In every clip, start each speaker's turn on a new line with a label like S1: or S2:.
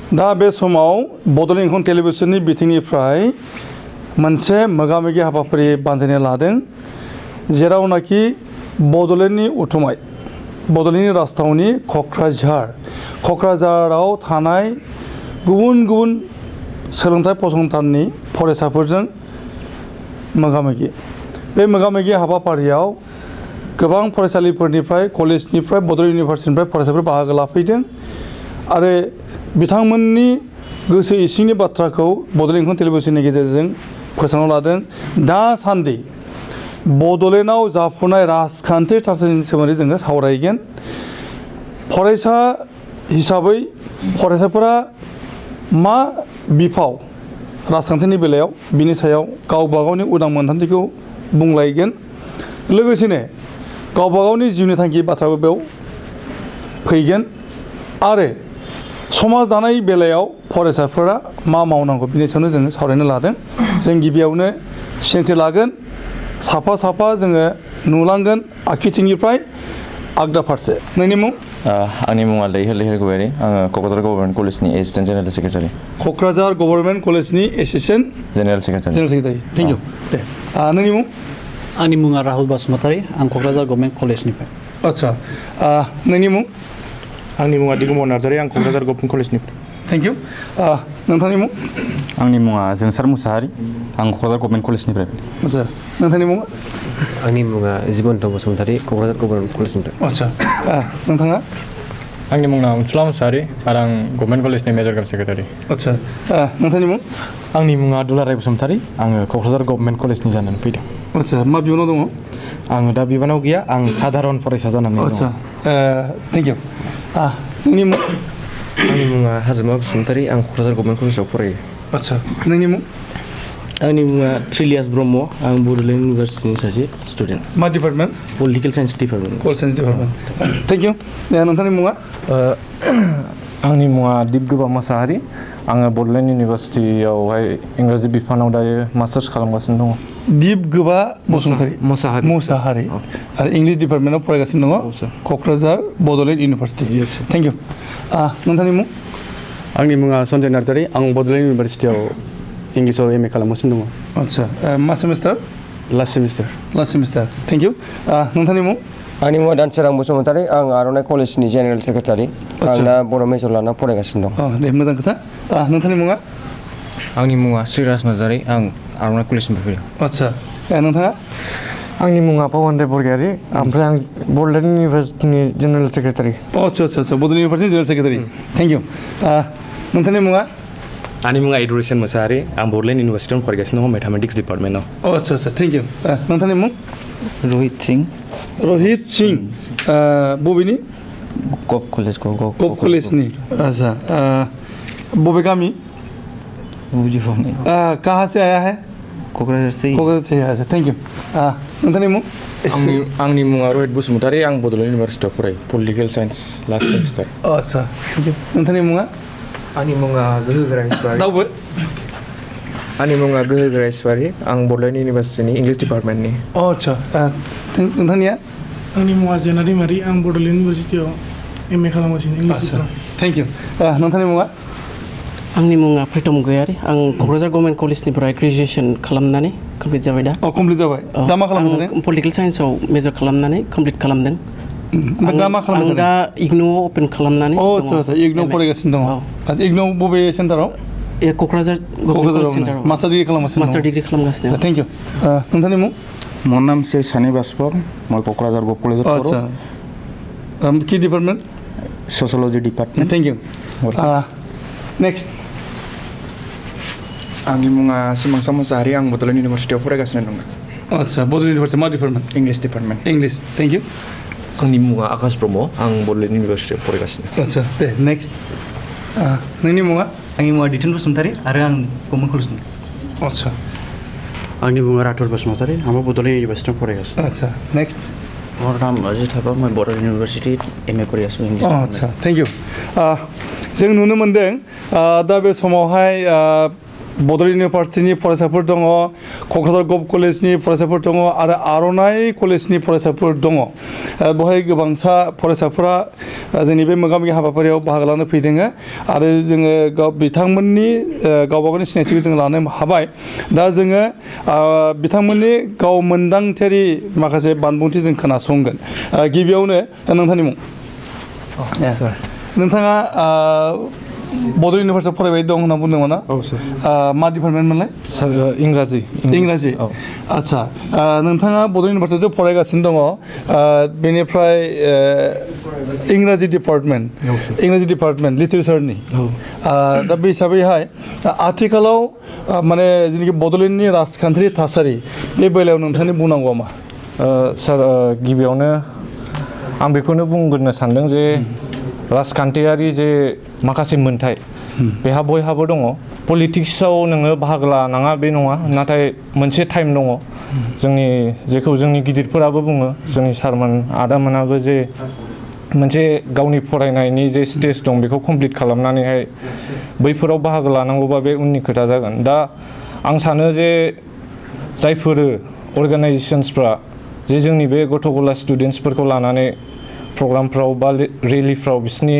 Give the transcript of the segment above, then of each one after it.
S1: दा बे समाव बड'लेण्ड इंखं टेलिभिजननि बिथिंनिफ्राय मोनसे मोगा-मोगि हाबाफारि बानजायनाय लादों जेरावनाखि बड'लेण्डनि उथुमाय बड'लेण्डनि राजथावनि क'क्राझाराव थानाय गुबुन गुबुन सोलोंथाइ फसंथाननि फरायसाफोरजों मोगा-मोगि बे मोगा-मोगि हाबाफारियाव गोबां फरायसालिफोरनिफ्राय कलेजनिफ्राय बड'लेण्ड इउनिभारसिटिनिफ्राय फरायसाफोर बाहागो लाफैदों आरो बिथांमोननि गोसो इसिंनि बाथ्राखौ बड'लेण्ड इंखं टेलिभिजननि गेजेरजों फोसावना लादों दासान्दि बड'लेण्डआव जाफुनाय राजखान्थि थासारिनि सोमोन्दै जोङो सावरायगोन फरायसा हिसाबै फरायसाफोरा मा बिफाव राजखान्थिनि बेलायाव बिनि सायाव गावबा गावनि उदां मोनदांथिखौ बुंलायगोन लोगोसेनो गावबा गावनि जिउनि थांखि बाथ्राबो बेयाव फैगोन आरो समाज दानाय बेलायाव फरायसाफोरा मा मावनांगौ बिनि सायावनो जोङो सावरायनो लादों जों गिबियावनो सिनायथि लागोन साफा साफा जोङो नुलांगोन आखिथिंनिफ्राय आगदा फारसे नोंनि मुं
S2: आंनि मुङा लैहोर गयारि आङो क'क्राझार गभर्नमेन्ट कलेजनि assistant general secretary
S1: Kokrajhar government कलेजनि assistant
S2: general secretary
S1: thank you दे नोंनि मुं
S3: आंनि मुङा राहुल बसुमतारी आं क'क्राझार गभर्नमेन्ट कलेजनिफ्राय
S1: आदसा नोंनि मुं
S4: आंनि मुङा दिगम्बर नार्जारी आं क'क्राझार गभर्नमेन्ट कलेजनिफ्राय
S1: थेंक इउ नोंथांनि मुं
S2: आंनि मुङा जोंसार मुसाहारि आं क'क्राझार गभर्नमेन्ट कलेजनिफ्राय
S1: आदसा नोंथांनि मुङा
S5: आंनि मुङा जिबन्त बसुमतारी क'क्राझार गभर्नमेन्ट कलेजनिफ्राय
S1: आदसा नोंथाङा
S4: आंनि मुङा अनसुला मुसाहारि आरो आं गभर्नमेन्ट कलेजनि मेजर गार्ल सेक्रेटारि
S1: आदसा नोंथांनि मुं
S4: आंनि मुङा दुलाराय बसुमतारी आङो क'क्राझार गभर्नमेन्ट कलेजनि जानानै फैदों
S1: आदसा मा बिबानाव दङ
S4: आङो दा बिबानाव गैया आं साधारन फरायसा जानानै दं
S1: आदसा थेंक इउ नोंनि मुं
S5: आंनि मुङा हाजोमा बसुमतारी आं क'क्राझार गभर्नमेन्ट कलेजाव फरायो
S1: आदसा नोंनि मुं
S5: आंनि मुङा ट्रिलियास ब्रह्म आं बड'लेण्ड इउनिभारसिटिनि सासे स्टुडेन्ट
S1: मा department
S5: political science department
S1: thank you नोंथांनि मुङा
S4: आंनि मुङा दिपगोबा मुसाहारि आङो बड'लेण्ड इउनिभारसिटियावहाय इंराजि बिफानाव दायो मास्टार्स खालामगासिनो दङ
S1: दिपगोबा बसुमतारी मुसाहारि आरो इंलिश डिपार्टमेन्टआव फरायगासिनो दङ Kokrajhar Bodoland university thank you नोंथांनि मुं
S3: आंनि मुङा सन्जय नार्जारी आं बड'लेण्ड इउनिभारसिटियाव इंलिसाव एम ए खालामगासिनो दङ
S1: आदसा मा semester
S3: last
S1: semester thank you नोंथांनि मुं
S6: आंनि मुङा दानसोरां बसुमतारी आं आर'नाइ कलेजनि जेनेरेल सेक्रेटारि आं दा बर' मेजर लाना फरायगासिनो दं
S1: दे मोजां खोथा नोंथांनि मुङा
S2: आंनि मुङा श्रीराज नार्जारी आं आर'नाइ कलेजनिफ्राय फैदों
S1: आदसा नोंथाङा
S4: आंनि मुङा पबनदेब बरगयारी ओमफ्राय आं बड'लेण्ड इउनिभारसिटिनि जेनेरेल सेक्रेटारि
S1: आदसा बड'लेण्ड इउनिभारसिटिनि जेनेरेल सेक्रेटारि थेंक इउ नोंथांनि मुङा
S7: आंनि मुङा एडुकेसन मुसाहारि आं बड'लेण्ड इउनिभारसिटियाव फरायगासिनो दङ मेथामेटिक्स डिपार्टमेन्टआव
S1: आदसा थेंक इउ नोंथांनि मुं
S2: रहित सिं
S1: बबेनि
S2: गभ
S1: कलेजनि आदसा बबे गामि कहाँ से आया है
S2: क'क्राझार से
S1: अच्छा थैंक यू नोंथांनि मुं
S4: आंनि मुङा रहित बसुमतारी आं बड'लेण्ड इउनिभारसिटियाव फरायो पलिटिकेल साइन्स लास्ट सेमिस्टार
S1: आदसा थेंक इउ नोंथांनि मुङा
S5: आंनि मुङा गोहोगोरा इसवारि
S1: दावबो
S5: आंनि मुङा गोहोगोरा इसवारि आं बड'लेण्ड इउनिभारसिटिनि इंलिश डिपार्टमेन्टनि
S1: आदसा नोंथांनिया
S8: आंनि मुङा जेना दैमारि आं बड'लेण्ड इउनिभारसिटियाव एम ए खालामगासिनो इंलिश
S1: थेंक इउ नोंथांनि मुङा
S9: आंनि मुङा प्रितम गयारि आं क'क्राझार गभर्नमेन्ट कलेजनिफ्राय ग्रेजुवेसन खालामनानै कमप्लिट जाबाय दा
S1: कमप्लिट जाबाय दा मा खालामदों
S9: पलिटिकेल साइन्सआव मेजर खालामनानै कमप्लिट खालामदों
S1: दा मा खालामदों
S9: आं दा इग्न'आव अपेन खालामनानै
S1: आदसा इग्न'आव फरायगासिनो दङ इग्न'आव बबे सेन्टाराव
S9: क'क्राझार सेन्टाराव मास्टार डिग्री खालामगासिनो
S1: थेंक इउ नोंथांनि मुं
S10: मोर नाम से सानी बास्पर मैं क'क्राझार गभ कलेज
S1: आदसा की department
S10: sociology department
S1: thank you next
S4: आंनि मुङा सिमांसा मुसाहारि आं बड'लेण्ड इउनिभारसिटियाव फरायगासिनो दङ
S1: आदसा बड'लेण्ड इउनिभारसिटि मा department
S4: English department
S1: English thank you
S7: आंनि मुङा आकाश ब्रह्म आं बड'लेण्ड इउनिभारसिटियाव फरायगासिनो
S1: आदसा दे नेक्स्ट नोंनि मुङा
S11: आंनि मुङा दिथेन बसुमतारी आरो आं गभर्नमेन्ट कलेजनि
S1: आदसा
S3: आंनि मुङा राथुर बसुमतारी आंबो बड'लेण्ड इउनिभारसिटियाव फरायगासिनो
S1: आदसा नेक्स्ट
S5: मोर नाम अजित थापा मैं बड'लेण्ड इउनिभारसिटि एम ए फरायगासिनो इंलिश
S1: आदसा थेंक इउ जों नुनो मोनदों दा बे समावहाय बड'लेण्ड इउनिभार्सिटिनि फरायसाफोर दङ क'क्राझार गभ कलेजनि फरायसाफोर दङ आरो आर'नाइ कलेजनि फरायसाफोर दङ बेवहाय गोबांसा फरायसाफोरा जोंनि बे मोगा मोगि हाबाफारियाव बाहागो लानो फैदों आरो जोङो बिथांमोननि गावबा गावनि सिनायथिखौ जों लानो हाबाय दा जोङो बिथांमोननि गाव मोनदांथियारि माखासे बानबुंथि जों खोनासंगोन गिबियावनो नोंथांनि मुं नोंथाङा बड'लेण्ड इउनिभार्सिटियाव फरायबाय दं होनना बुंदोंमोन ना
S4: औ सार
S1: मा डिपार्टमेन्टमोनलाय
S4: सार इंराजि
S1: आदसा नोंथाङा बड'लेण्ड इउनिभार्सिटियाव फरायगासिनो दङ बेनिफ्राय इंराजि डिपार्टमेन्ट लिटारेचारनि दा बे हिसाबैहाय आथिखालाव माने जेनाखि बड'लेण्डनि राजखान्थियारि थासारि बे बेलायाव नोंथांनि बुंनांगौआ मा
S4: सार गिबियावनो आं बेखौनो बुंग्रोनो सानदों जे राजखान्थियारि जे माखासे मोनथाय बेहा बयहाबो दङ पलिटिक्सआव नोङो बाहागो लानाङा बे नङा नाथाय मोनसे टाइम दङ जोंनि जेखौ जोंनि गिदिरफोराबो बुङो जोंनि सारमोन आदामोनाबो जे मोनसे गावनि फरायनायनि जे स्टेज दं बेखौ कमप्लिट खालामनानैहाय बैफोराव बाहागो लानांगौबा बे उननि खोथा जागोन दा आं सानो जे जायफोर अर्गानाइजेशन्सफ्रा जे जोंनि बे गथ' गला स्टुडेन्टसफोरखौ लानानै प्रग्रामफ्राव बा रेलिफ्राव बिसोरनि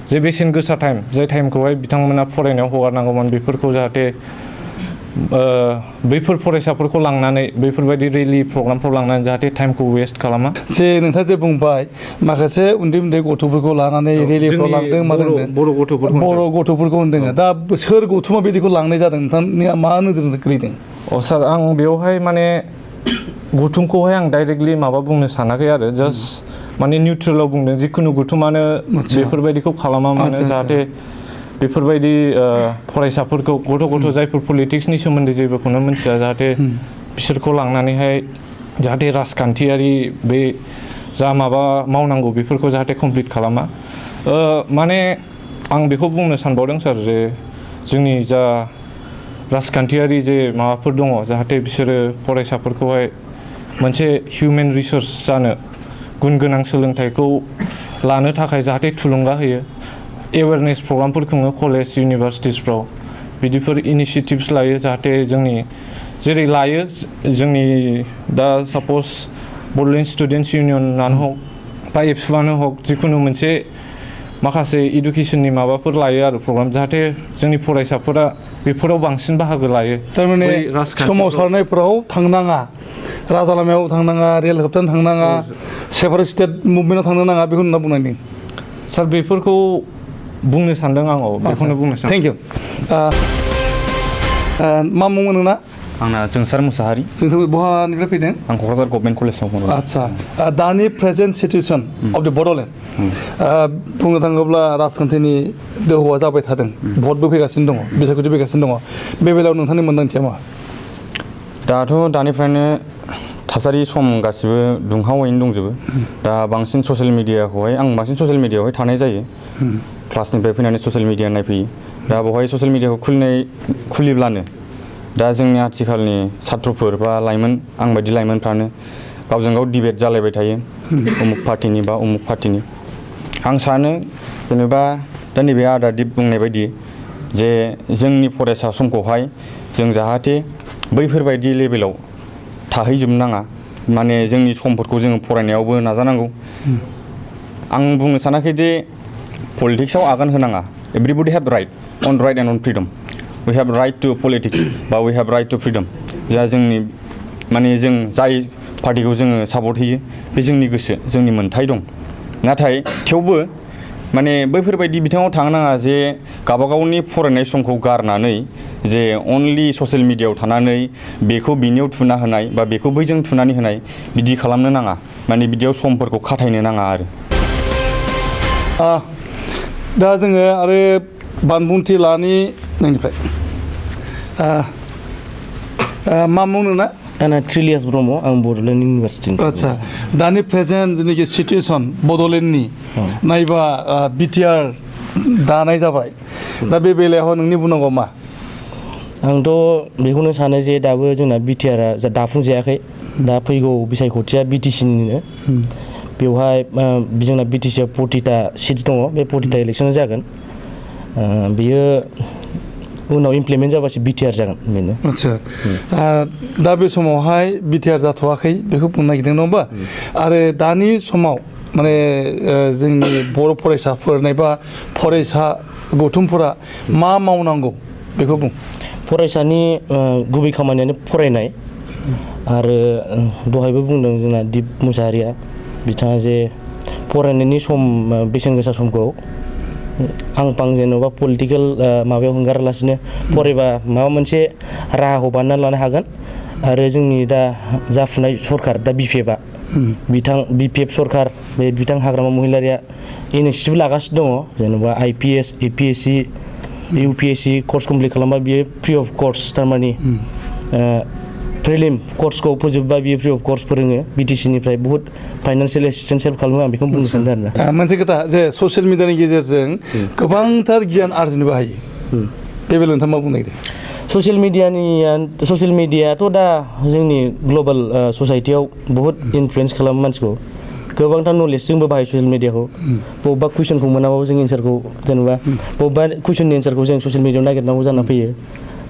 S4: जे बेसेन गोसा टाइम जाय टाइमखौहाय बिथांमोना फरायनायाव हगारनांगौमोन बेफोरखौ जाहाथे बैफोर फरायसाफोरखौ लांनानै बैफोरबायदि रेलि प्रग्रामफ्राव लांनानै जाहाथे टाइमखौ वेस्ट खालामा
S1: जे नोंथाङा जे बुंबाय माखासे उन्दै उन्दै गथ'फोरखौ लानानै रेलिफ्राव लांदों मादों बर' गथ'फोरखौ होनदों दा सोर गौथुमा बिदिखौ लांनाय जादों नोंथांनिया मा नोजोर गोलैदों
S4: सार आं बेवहाय माने गुथुमखौहाय आं डाइरेक्टलि माबा बुंनो सानाखै आरो जास्ट माने निउट्रेलाव बुंदों जिखुनु गुथुमानो बेफोरबायदिखौ खालामा मानो जाहाथे बेफोरबायदि फरायसाफोरखौ गथ' जायफोर पलिटिक्सनि सोमोन्दै जेबोखौनो मिथिया जाहाथे बिसोरखौ लांनानैहाय जाहाथे राजखान्थियारि बे जा माबा मावनांगौ बेफोरखौ जाहाथे कमप्लिट खालामा माने आं बेखौ बुंनो सानबावदों सार जे जोंनि जा राजखान्थियारि जे माबाफोर दङ जाहाथे बिसोरो फरायसाफोरखौहाय मोनसे हिउमेन रिसोर्स जानो गुन गोनां सोलोंथाइखौ लानो थाखाय जाहाथे थुलुंगा होयो एवेयारनेस प्रग्रामफोर खुङो कलेज इउनिभार्सिटिसफ्राव बिदिफोर इनिशिएटिभ्स लायो जाहाथे जोंनि जेरै लायो जोंनि दा साप'ज बड'लेण्ड स्टुडेन्टस इउनियनानो हक बा एबसुआनो हक जिखुनु मोनसे माखासे इडुकेसननि माबाफोर लायो आरो प्रग्राम जाहाथे जोंनि फरायसाफोरा बेफोराव बांसिन बाहागो लायो
S1: थारमाने सोमावसारनायफोराव थांनाङा राजा लामायाव थांनाङा रेल होबथानो थांनाङा सेपारेट स्टेट मुभमेन्टआव थांनो नाङा बेखौ होनना बुंनायदों
S4: सार बेफोरखौ बुंनो सानदों आङो बेखौनो बुंनो सानदों
S1: थेंक इउ मा मुं नोंना
S2: आंना जोंसार मुसाहारि
S1: बहानिफ्राय फैदों
S2: आं क'क्राझार गभर्नमेन्ट कलेजाव फरायो
S1: आदसा दानि प्रेजेन्ट सिटुएसन अफ द बड'लेण्ड बुंनो थाङोब्ला राजखान्थिनि दोहौआ जाबाय थादों भटबो फैगासिनो दङ बिसायख'थि फैगासिनो दङ बे बेलायाव नोंथांनि मोन्दांथिया मा
S2: दाथ' दानिफ्रायनो थासारि सम गासिबो दुंहावैनो दंजोबो दा बांसिन ससियेल मिडियाखौहाय आं बांसिन ससियेल मिडियायावहाय थानाय जायो क्लासनिफ्राय फैनानै ससियेल मिडिया नायफैयो दा बेवहाय ससियेल मिडियाखौ खुलिब्लानो दा जोंनि आथिखालनि छात्रफोर बा लाइमोन आं बायदि लाइमोनफ्रानो गावजों गाव डिबेट जालायबाय थायो उमुक पार्टिनि बा उमुक पार्टिनि आं सानो जेनेबा दा नैबे आदा दिप बुंनाय बायदि जे जोंनि फरायसा समखौहाय जों जाहाथे बैफोरबायदि लेभेलाव थाहैजोबनो नाङा माने जोंनि समफोरखौ जोङो फरायनायावबो नाजानांगौ आं बुंनो सानाखै जे पलिटिक्सआव आगान होनाङा everybody have right on right and on freedom we have right to politics बा we have right to freedom जा जोंनि माने जों जाय पार्टिखौ जोङो सापर्ट होयो बे जोंनि गोसो जोंनि मोन्थाय दं नाथाय थेवबो माने बैफोरबायदि बिथिङाव थांनाङा जे गावबागावनि फरायनाय समखौ गारनानै जे अनलि ससियेल मिडियायाव थानानै बेखौ बिनियाव थुना होनाय बा बेखौ बैजों थुनानै होनाय बिदि खालामनो नाङा माने बिदियाव समफोरखौ खाथायनो नाङा आरो
S1: दा जोङो आरो बानबुंथि लानि नोंनिफ्राय मा मावनो ना
S12: आंना ट्रिलियास ब्रह्म आं बड'लेण्ड इउनिभार्सिटि
S1: आदसा दानि प्रेजेन्ट जेनाखि सिटुएसन बड'लेण्डनि नायबा बिटिआर दानाय जाबाय दा बे बेलायाव नोंनि बुंनांगौ मा
S12: आंथ' बेखौनो सानो जे दाबो जोंना बिटिआरआ दाफुंजायाखै दा फैगौ बिसायख'थिया बिटिसिनिनो बेवहाय जोंना बिटिसिआव 40टा सिट्स दङ बे 40टा इलेक्सन जागोन बेयो उनाव इमप्लिमेन्ट जाबासो बिटिआर जागोन बेनो
S1: आदसा दा बे समावहाय बिटिआर जाथ'वाखै बेखौ बुंनो नागिरदों नङा होमबा आरो दानि समाव माने जोंनि बर' फरायसाफोर एबा फरायसा गौथुमफोरा मा मावनांगौ बेखौ बुं
S12: फरायसानि गुबै खामानियानो फरायनाय आरो दहायबो बुंदों जोंना दिप मुसाहारिया बिथाङा जे फरायनायनि सम बेसेन गोसा समखौ आं फां जेन'बा पलिटिकेल माबायाव हंगारालासिनो फरायबा माबा मोनसे राहाखौ बानायना लानो हागोन आरो जोंनि दा जाफुनाय सरखार दा बिपिएफआ बिपिएफ सरखार बे बिथां हाग्रामा महिलारिया इनिसियेटिभ लागासिनो दङ जेनेबा आइपिएस एपिएससि इउपिएससि कर्स कमप्लिट खालामबा बियो फ्रि अफ कर्स थारमाने प्रिलिम कर्सखौ फोजोबबा बियो फ्रि अफ कर्स फोरोङो बिटिसिनिफ्राय बहुत फाइनान्सियेल एसिस्टेन्स हेल्प खालामो आं बेखौ बुंनो सानदों आरोना
S1: मोनसे खोथा जे ससियेल मिडियानि गेजेरजों गोबांथार गियान आरजिनोबो हायो बे बेलायाव नोंथाङा मा बुंनो नागिरदों ससियेल मिडियाथ' दा जोंनि ग्लबेल ससाइटियाव बहुत इनफ्लुयेन्स खालामो मानसिखौ गोबांथार नलेज जोंबो बाहायो ससियेल मिडियाखौ बबेबा कुइसनखौ मोनाबाबो जों एन्सारखौ जेनेबा बबेबा कुइसननि एन्सारखौ जों ससियेल मिडियायाव नागिरनांगौ जानानै फैयो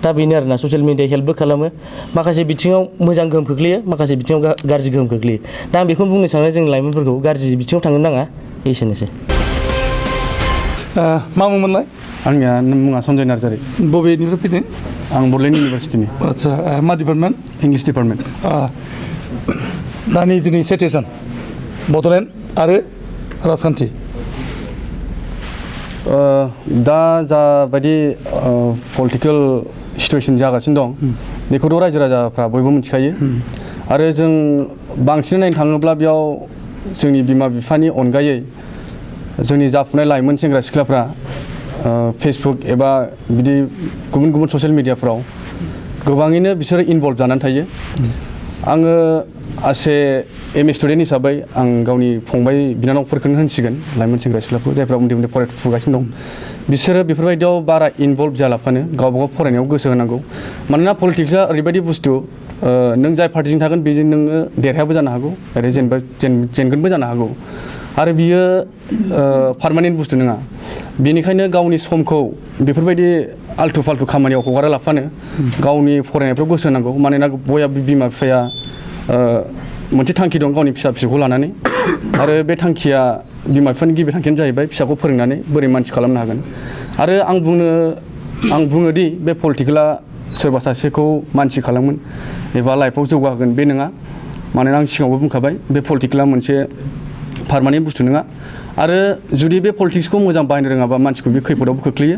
S1: दा बेनो आरोना ससियेल मिडिया हेल्पबो खालामो माखासे बिथिङाव मोजां गोहोम खोख्लैयो माखासे बिथिङाव गाज्रि गोहोम खोख्लैयो दा आं बेखौनो बुंनो सानो जोंनि लाइमोनफोरखौ गाज्रि बिथिङाव थांनो नाङा एसेनोसै मा मुंमोनलाय
S3: आंनिया मुङा सन्जय नार्जारि
S1: बबेनिफ्राय फैदों
S3: आं बड'लेण्ड इउनिभारसिटिनि
S1: आदसा मा डिपार्टमेन्ट
S3: इंलिश डिपार्टमेन्ट
S1: दानि जोंनि सिटुवेसन बड'लेण्ड आरो राजखान्थि
S3: दा जाबायदि पलिटिकेल सिटुवेसन जागासिनो दं बेखौथ' रायजो राजाफ्रा बयबो मिथिखायो आरो जों बांसिन नायनो थाङोब्ला बेयाव जोंनि बिमा बिफानि अनगायै जोंनि जाफुनाय लाइमोन सेंग्रा सिख्लाफ्रा फेसबुक एबा बिदि गुबुन गुबुन ससियेल मिडियाफ्राव गोबाङैनो बिसोरो इनभल्भ जानानै थायो आङो एसे एम ए स्टुडेन्ट हिसाबै आं गावनि फंबाय बिनानावफोरखौनो होनसिगोन लाइमोन सेंग्रा सिख्लाफोर जायफ्रा उन्दै उन्दै फरायफुगासिनो दं बिसोरो बेफोरबायदियाव बारा इनभल्भ जालाफानो गावबा गाव फरायनायाव गोसो होनांगौ मानोना पलिटिक्सआ ओरैबायदि बुस्थु नों जाय पार्टिजों थागोन बेजों नोङो देरहायाबो जानो हागौ आरो जेनगोनबो जानो हागौ आरो बियो पार्मानेन्ट बुस्थु नङा बेनिखायनो गावनि समखौ बेफोरबायदि आल्थु फाल्थु खामानियाव हगारा लाफानो गावनि फरायनायफ्राव गोसो होनांगौ मानोना बयहाबो बिमा बिफाया मोनसे थांखि दं गावनि फिसाखौ लानानै आरो बे थांखिया बिमा बिफानि गिबि थांखियानो जाहैबाय फिसाखौ फोरोंनानै बोरै मानसि खालामनो हागोन आरो आं बुङोदि बे पलिटिकेला सोरबा सासेखौ मानसि खालामगोन एबा लाइफआव जौगाहोगोन बे नङा मानोना आं सिगाङावबो बुंखाबाय बे पलिटिकेला मोनसे पार्मानेन्ट बुस्थु नङा आरो जुदि बे पलिटिक्सखौ मोजां बाहायनो रोङाबा मानसिखौ बे खैफोदावबो खोख्लैयो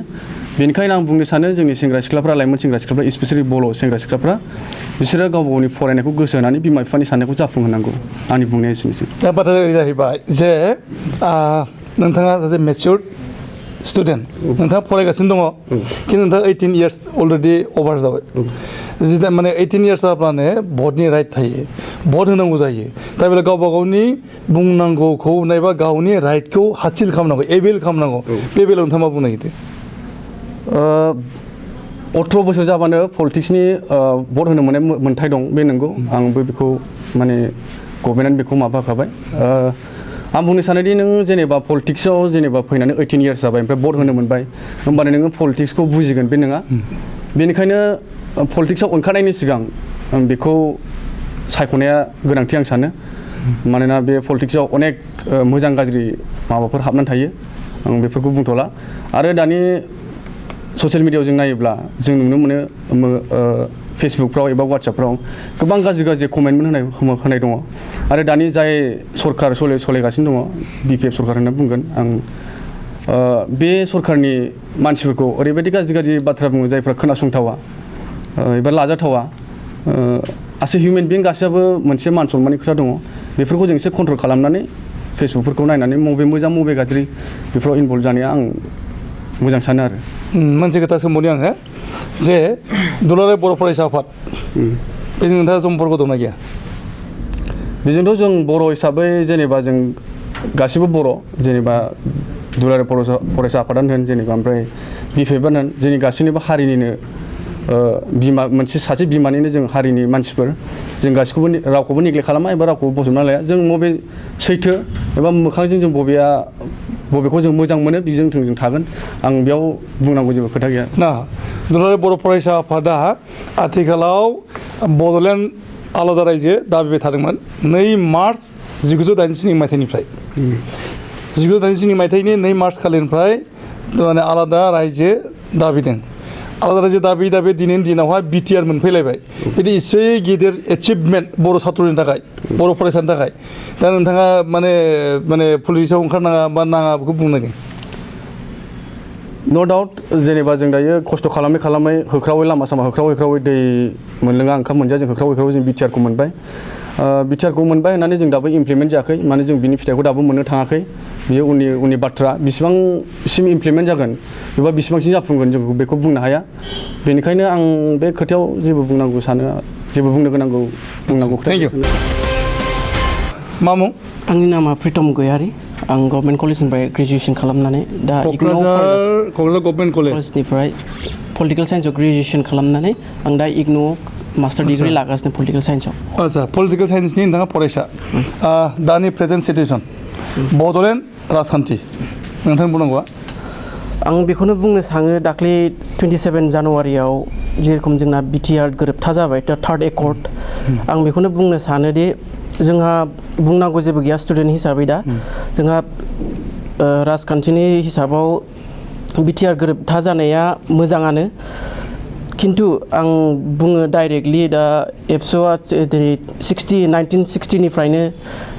S3: बेनिखायनो आं बुंनो सानो जोंनि सेंग्रा सिख्लाफ्रा लाइमोन सेंग्रा सिख्लाफ्रा स्पेसियेलि बर' सेंग्रा सिख्लाफ्रा बिसोरो गावबा गावनि फरायनायखौ गोसो होनानै बिमा बिफानि साननायखौ जाफुंहोनांगौ आंनि बुंनाया एसेनोसै
S1: दा बाथ्राया जाहैबाय जे नोंथाङा सासे मेचिउर्ड स्टुडेन्ट नोंथाङा फरायगासिनो दङ खिन्थु नोंथाङा 18 इयार्स अलरेडि अभार जाबाय जिदा माने 18 इयार्स जाब्लानो भटनि राइट थायो भट होनांगौ जायो दा बेला गावबा गावनि बुंनांगौखौ नायबा गावनि राइटखौ हासिल खालामनांगौ एभेल खालामनांगौ बे बेलायाव नोंथाङा मा बुंनो नागिरदों
S3: 18 बोसोर जाबानो पलिटिक्सनि भट होनो मोन्थाय दं बे नंगौ आंबो बेखौ माने गभर्नमेन्टआनो बेखौ माबा होखाबाय आं बुंनो सानोदि नों जेनेबा पलिटिक्सआव जेनेबा फैनानै 18 इयार्स जाबाय ओमफ्राय भट होनो मोनबाय होमबानो नोङो पलिटिक्सखौ बुजिगोन बे नङा बेनिखायनो पलिटिक्सआव ओंखारनायनि सिगां बेखौ सायख'नाया गोनांथि आं सानो मानोना बे पलिटिक्सआव अनेक मोजां गाज्रि माबाफोर हाबनानै थायो आं बेफोरखौ बुंथ'ला आरो दानि ससियेल मिडियायाव जों नायोब्ला जों नुनो मोनो फेसबुकफ्राव एबा वाट्सएपफ्राव गोबां गाज्रि कमेन्टमेन्ट होनाय दङ आरो दानि जाय सरकार सोलिगासिनो दङ बिपिएफ सरकार होनना बुंगोन आं बे सरकारनि मानसिफोरखौ ओरैबायदि गाज्रि बाथ्रा बुङो जायफ्रा खोनासंथावा एबा लाजाथावा एसे हिउमेन बिं गासैयाबो मोनसे मान सनमाननि खोथा दङ बेफोरखौ जों एसे कन्ट्रल खालामनानै फेसबुकफोरखौ नायनानै मबे मोजां मबे गाज्रि बेफोराव इनभल्भ जानाया आं मोजां सानो आरो
S1: मोनसे खोथा सोंबावनि आङो जे दुलाराय बर' फरायसा आफाद बेजों नोंथाङा सम्पर्क दंना गैया
S3: बेजोंथ' जों बर' हिसाबै जेनेबा जों गासिबो बर' जेनेबा दुलाराय फरायसा आफादानो होन जेनेबा ओमफ्राय बिपिएफआनो होन जोंनि गासैनिबो हारिनिनो बिमा मोनसे सासे बिमानिनो जों हारिनि मानसिफोर जों गासिखौबो रावखौबो नेग्लेक्ट खालामा एबा रावखौबो बजबना लाया जों बबे सैथो एबा मोखांजों जों बबेया बबेखौ जों मोजां मोनो बेजों जों थागोन आं बेयाव बुंनांगौ जेबो खोथा गैया
S1: ना दुलाराय बर' फरायसा आफादा आथिखालाव बड'लेण्ड आलादा रायजो दाबिबाय थादोंमोन 2 मार्च 1987 मायथाइनिफ्राय 1987 मायथाइनि 2 मार्च खालिनिफ्राय माने आलादा रायजो दाबिदों आलादा रायजो दाबि दिनैनि दिनावहाय बिटिआर मोनफैलायबाय बिदि एसे गिदिर एचिभमेन्ट बर' सात्रनि थाखाय बर' फरायसानि थाखाय दा नोंथाङा माने पलिटिक्सआव ओंखारनाङा बा नाङा बेखौ बुंनांगोन
S3: नो डाउट जेनेबा जों दायो खस्थ' खालामै होख्रावै लामा सामा होख्रावै दै मोनलोङा ओंखाम मोनजाया जों होख्रावै जों बिटिआरखौ मोनबाय बिटिआरखौ मोनबाय होननानै जों दाबो इमप्लिमेन्ट जायाखै माने जों बिनि फिथाइखौ दाबो मोननो थाङाखै बेयो उननि बाथ्रा बेसेबांसिम इमप्लिमेन्ट जागोन एबा बेसेबांसिम जाफुंगोन जों बेखौ बुंनो हाया बेनिखायनो आं बे खोथायाव जेबो बुंनांगौ सानो जेबो बुंनो बुंनांगौ खोथा
S1: मा मुं
S9: आंनि नामा प्रितम गयारि आं गभर्नमेन्ट कलेजनिफ्राय ग्रेजुवेसन खालामनानै दा
S1: क'क्राझार गभर्नमेन्ट
S9: कलेजनिफ्राय पलिटिकेल साइन्सआव ग्रेजुवेसन खालामनानै आं दा इग्न'आव मास्टार डिग्री लागासिनो पलिटिकेल साइन्सआव
S1: आच्छा पलिटिकेल साइन्सनि नोंथाङा फरायसा दानि प्रेजेन्ट सिटुएसन बड'लेण्ड राजखान्थि नोंथांनि बुंनांगौआ
S9: आं बेखौनो बुंनो सानो दाख्लै 27 जानुवारियाव जेरखम जोंना बिटिआर गोरोबथा जाबाय दा थार्ड एकर्ड आं बेखौनो बुंनो सानोदि जोंहा बुंनांगौ जेबो गैया स्टुडेन्ट हिसाबै दा जोंहा राजखान्थिनि हिसाबाव बिटिआर गोरोबथा जानाया मोजाङानो खिन्थु आं बुङो डाइरेक्टलि दा एबसुआ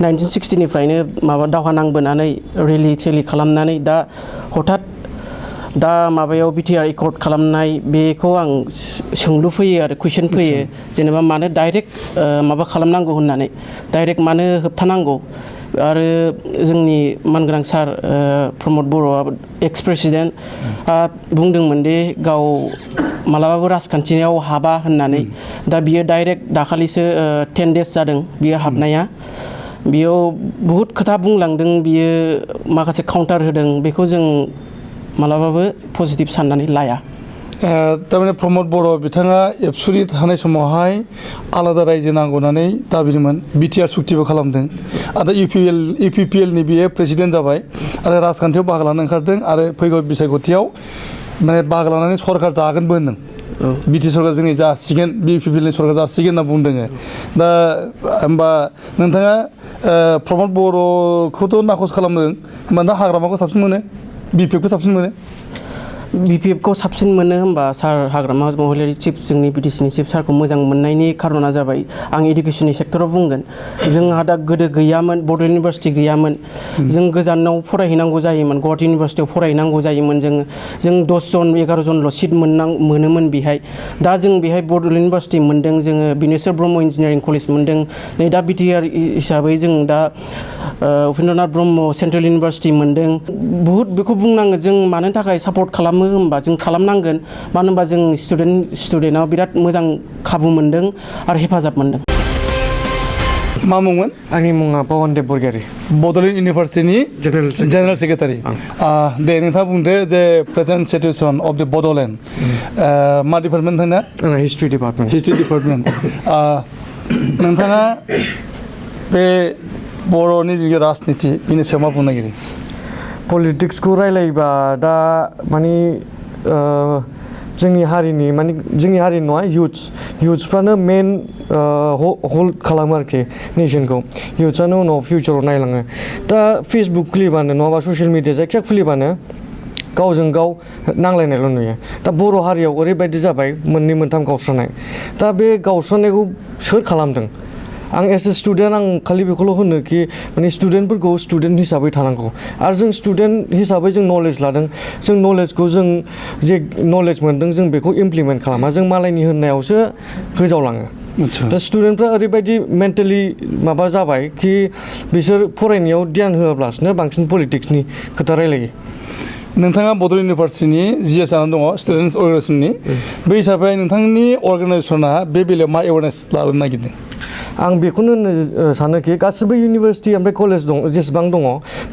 S9: 1960निफ्रायनो माबा दावहा नांबोनानै रेलि थेलि खालामनानै दा हठात दा माबायाव बिटिआर एकर्ड खालामनाय बेखौ आं सोंलु फैयो आरो कुइसन फैयो जेनेबा मानो डाइरेक्ट माबा खालामनांगौ होननानै डाइरेक्ट मानो होबथानांगौ आरो जोंनि मानगोनां सार प्रमद बर'आ एक्स प्रेसिडेन्ट बुंदोंमोन दि गाव मालाबाबो राजखान्थियाव हाबा होननानै दा बियो डाइरेक्ट दाखालिसो 10 days जादों बियो हाबनाया बेयाव बहुद खोथा बुंलांदों बियो माखासे काउन्टार होदों बेखौ जों मालाबाबो पजिटिभ साननानै लाया
S1: थारमाने प्रमद बर' बिथाङा एबसुनि थानाय समावहाय आलादा रायजो नांगौ होननानै दाबिदोंमोन बिटिआर सुक्तिबो खालामदों आरो इउपिपिएलनि बियो प्रेसिडेन्ट जाबाय आरो राजखान्थियाव बाहागो लानो ओंखारदों आरो फैगौ बिसायख'थियाव माने बाहागो लानानै सरकार दागोनबो होनदों बिटि सरकार जोंनि जासिगोन इउपिपिएलनि सरकार जासिगोन होनना बुंदों दा होमबा नोंथाङा प्रमद बर'खौथ' नाखस खालामदों होमबा दा हाग्रामाखौ साबसिन मोनो बिपिएफखौ साबसिन मोनो
S9: बिपिएफखौ साबसिन मोनो होनबा सार हाग्रामा महिलारि चिफ जोंनि बिटिसिनि चिफ सारखौ मोजां मोननायनि खारना जाबाय आं इडुकेसननि सेक्टराव बुंगोन जोंहा दा गोदो गैयामोन बड'लेण्ड इउनिभारसिटि गैयामोन जों गोजानाव फरायहैनांगौ जायोमोन गुवाहाटि इउनिभारसिटियाव फरायहैनांगौ जायोमोन जों 10 जन 11 जनल' सिट मोनोमोन बेहाय दा जों बेहाय बड'लेण्ड इउनिभारसिटि मोनदों जोङो बिनेश्वर ब्रह्म इन्जिनियारिं कलेज मोनदों नै दा बिटिआर हिसाबै जों दा उपेन्द्रनाथ ब्रह्म सेन्ट्रेल इउनिभारसिटि मोनदों बहुद बेखौ बुंनांगो जों मानो थाखाय सापर्ट खालामो होनबा जों खालामनांगोन मानो होनबा जों स्टुडेन्टआव बिराद मोजां खाबु मोनदों आरो हेफाजाब मोनदों
S1: मा मुंमोन
S5: आंनि मुङा पवनदेब बरगयारी
S1: बड'लेण्ड इउनिभारसिटिनि जेनेरेल सेक्रेटारि दे नोंथाङा बुंदो जे प्रेजेन्ट सिटुएसन अफ द बड'लेण्ड मा डिपार्टमेन्ट होनो
S5: आंना हिस्ट्रि डिपार्टमेन्ट
S1: नोंथाङा बे बर'नि जि राजनिति बेनि सायाव मा बुंनो नागिरो
S13: पलिटिक्सखौ रायलायोबा दा माने जोंनि हारिनि नङा युथ्सफ्रानो मेन हल्ड खालामो आरोखि नेसनखौ युथ्सआनो उनाव फिउचाराव नायलाङो दा फेसबुक खुलिबानो नङाबा ससियेल मिडिया जायखिया खुलिबानो गावजों गाव नांलायनायल' नुयो दा बर' हारियाव ओरैबायदि जाबाय मोननै मोनथाम गावस्रानाय दा बे गावस्रानायखौ सोर खालामदों आं एस ए स्टुडेन्ट आं खालि बेखौल' होनो कि माने स्टुडेन्टफोरखौ स्टुडेन्ट हिसाबै थानांगौ आरो जों स्टुडेन्ट हिसाबै जों नलेज लादों जों नलेजखौ जों जे नलेज मोन्दों जों बेखौ इमप्लिमेन्ट खालामा जों मालायनि होननायावसो होजावलाङो दा स्टुडेन्टफ्रा ओरैबायदि मेन्टेलि माबा जाबाय कि बिसोर फरायनायाव ध्यान होआब्लासिनो बांसिन पलिटिक्सनि खोथा रायलायो
S1: नोंथाङा बड'लेण्ड इउनिभारसिटिनि जिएस जानानै दङ स्टुडेन्टस अर्गानाइजेसननि बे हिसाबै नोंथांनि अर्गानाइजेसना बे बेलायाव मा एवारनेस लाबोनो नागिरदों
S13: आं बेखौनो होननो सानोखि गासिबो इउनिभारसिटि ओमफ्राय कलेज दं जेसेबां दङ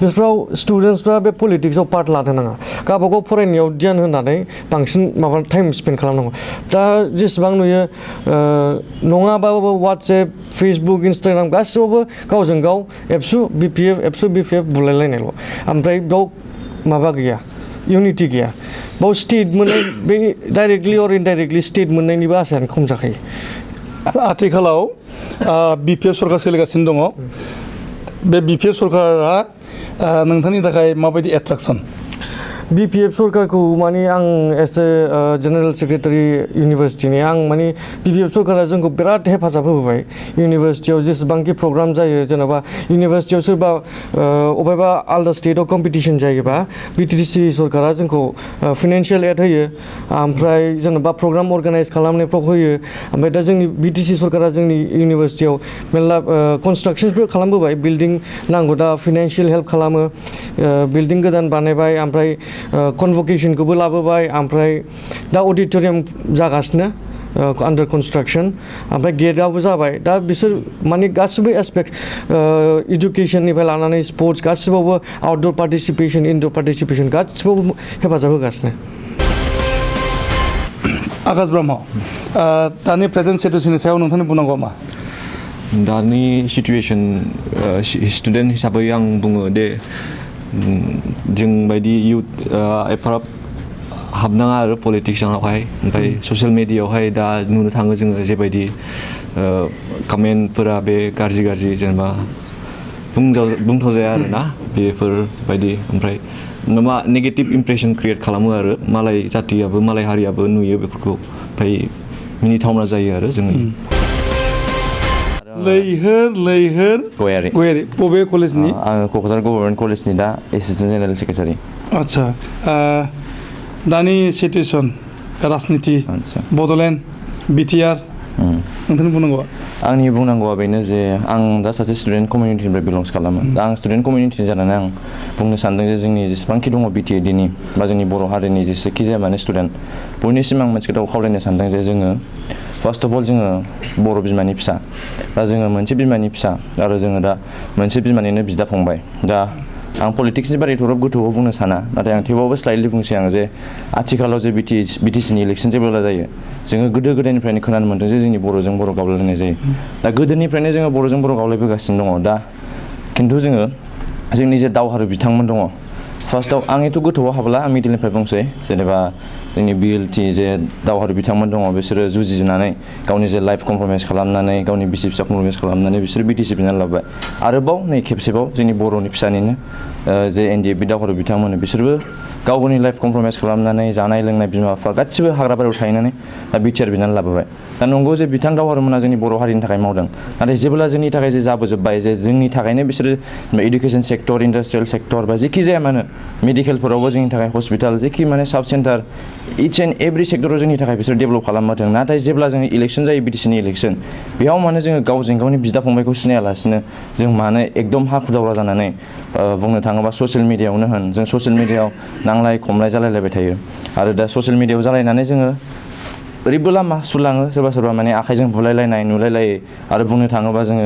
S13: बेफोराव स्टुडेन्टसफ्रा बे पलिटिक्सआव पार्ट लानो नाङा गावबागाव फरायनायाव ध्यान होनानै बांसिन माबा टाइम स्पेन्ड खालामनांगौ दा जेसेबां नुयो नङाबाबो वाट्सएप फेसबुक इन्सटाग्राम गासिबावबो गावजों गाव एबसु बिपिएफ बुलायलायनायल' ओमफ्राय बेयाव माबा गैया इउनिटि गैया बाव स्टेट मोननाय बे डाइरेक्टलि अर इनडाइरेक्टलि स्टेट मोननायनिबो आसायानो खम जाखायो
S1: आथिखालाव बिपिएफ सरकार सोलिगासिनो दङ बे बिपिएफ सरकारा नोंथांनि थाखाय माबायदि एट्राक्सन
S13: बिपिएफ सरकारखौ माने आं एस ए जेनेरेल सेक्रेटारि इउनिभार्सिटिनि आं माने बिपिएफ सरकारा जोंखौ बिराद हेफाजाब होबोबाय इउनिभार्सिटियाव जेसेबांखि प्रग्राम जायो जेनेबा इउनिभार्सिटियाव सोरबा अबेबा आलदा स्टेटआव कम्पिटिसन जायोबा बिटिसि सरकारा जोंखौ फाइनान्सियेल एड होयो ओमफ्राय जेनेबा प्रग्राम अर्गानाइज खालामनायफ्राव होयो ओमफ्राय दा जोंनि बिटिसि सरकारा जोंनि इउनिभार्सिटियाव मेरला कनस्ट्राक्सनसबो खालामबोबाय बिल्डिं नांगौ दा फाइनान्सियेल हेल्प खालामो बिल्डिं गोदान बानायबाय ओमफ्राय कनभकेशनखौबो लाबोबाय ओमफ्राय दा अडिटोरियाम जागासिनो आन्डार कनस्ट्राक्सन ओमफ्राय गेटआबो जाबाय दा बिसोर माने गासिबो एसपेक्ट इडुकेसननिफ्राय लानानै स्पर्ट्स गासिबावबो आउटडोर पार्टिसिपेसन इनडोर पार्टिसिपेसन गासिबावबो हेफाजाब होगासिनो
S1: आकाश ब्रह्म दानि प्रेजेन्ट सिटुएसननि सायाव नोंथांनि बुंनांगौआ मा
S14: दानि सिटुएसन स्टुडेन्ट हिसाबै आं बुङो दे जों बायदि इउथ एफाराब हाबनाङा आरो पलिटिक्सआवहाय ओमफ्राय ससियेल मिडियायावहाय दा नुनो थाङो जोङो जेबायदि कमेन्टफोरा बे गाज्रि जेनेबा बुंथ'जाया आरो ना बेफोरबायदि ओमफ्राय माबा नेगेटिभ इमप्रेसन क्रिएट खालामो आरो मालाय जातियाबो मालाय हारियाबो नुयो बेफोरखौ ओमफ्राय मिनिथावना जायो आरो जोंनि
S1: लैहोर
S2: गयारि
S1: बबे कलेजनि
S2: आङो क'क्राझार गभर्नमेन्ट कलेजनि दा एसिस्टेन्ट जेनेरेल सेक्रेटारि
S1: आदसा दानि सिटुएसन राजनिति बड'लेण्ड बिटिआर नोंथांनि बुंनांगौआ
S2: आंनि बुंनांगौआ बेनो जे आं दा सासे स्टुडेन्ट कमिउनिटिनिफ्राय बिलंस खालामो दा आं स्टुडेन्ट कमिउनिटि जानानै आं बुंनो सानदों जे जोंनि जेसेबांखि दङ बिटिएडिनि बा जोंनि बर' हारिनि जेसेखि जाया माने स्टुडेन्ट बयनिसिम आं मोनसे खोथाखौ खावलायनो सानदों जे जोङो फार्स्ट अफ अल जोङो बर' बिमानि फिसा दा जोङो मोनसे बिमानि फिसा आरो जोङो दा मोनसे बिमानिनो बिदा फंबाय दा आं पलिटिक्सनि बारै थराब गोथौआव बुंनो साना नाथाय आं थेवबाबो स्लाइटलि बुंसै आं जे आथिखालाव जे बिटिसिनि इलेक्सन जेब्ला जायो जोङो गोदो गोदायनिफ्रायनो खोनानो मोन्दों जे जोंनि बर'जों बर' गावलायलायनाय जायो दा गोदोनिफ्रायनो जोङो बर'जों बर' गावलायबोगासिनो दङ दा खिन्थु जोङो जोंनि जे दावहारु बिथांमोन दङ फार्स्टआव आं एथ' गोथौआव हाबला आं मिडिलनिफ्राय बुंसै जेनेबा जोंनि बिएलटि जे दावहारु बिथांमोन दङ बिसोरो जुजिनानै गावनि जे लाइफ कमप्रमाइस खालामनानै गावनि बिसि फिसा कमप्रमाइस खालामनानै बिसोरो बिटिसि बिनानै लाबाय आरोबाव नै खेबसेबाव जोंनि बर'नि फिसानिनो जे एनडिएफबि दावहारु बिथांमोन बिसोरबो गाव गावनि लाइफ कमप्रमाइस खालामनानै जानाय लोंनाय बिमा बिफा गासिबो हाग्राबारियाव थाहैनानै दा बिटिआर बिनानै लाबोबाय दा नंगौ जे बिथां दावहारुमोना जोंनि बर' हारिनि थाखाय मावदों नाथाय जेब्ला जोंनि थाखाय जे जाबोजोब्बाय जे जोंनि थाखायनो बिसोरो इडुकेसन सेक्टर इन्डास्ट्रियेल सेक्टर बा जेखि जाया मानो मेडिकेलफोरावबो जोंनि थाखाय हस्पिटाल जेखि माने साब सेन्टार इच एन्ड एभ्रि सेक्टराव जोंनि थाखाय बिसोर डेभेलप खालामबोदों नाथाय जेब्ला जोङो इलेक्सन जायो बिटिसिनि इलेक्सन बेयाव मानो जोङो गावजों गावनि बिदा फंबायखौ सिनायालासिनो जों मानो एकदम हाखु दावरा जानानै बुंनो थाङोबा ससियेल मिडियायावनो होन जों ससियेल मिडियायाव नांलाय खमलाय जालायलायबाय थायो आरो दा ससियेल मिडियायाव जालायनानै जोङो ओरैबो लामा सुलाङो सोरबा माने आखाइजों बुलायलायनाय नुलायलायो आरो बुंनो थाङोबा जोङो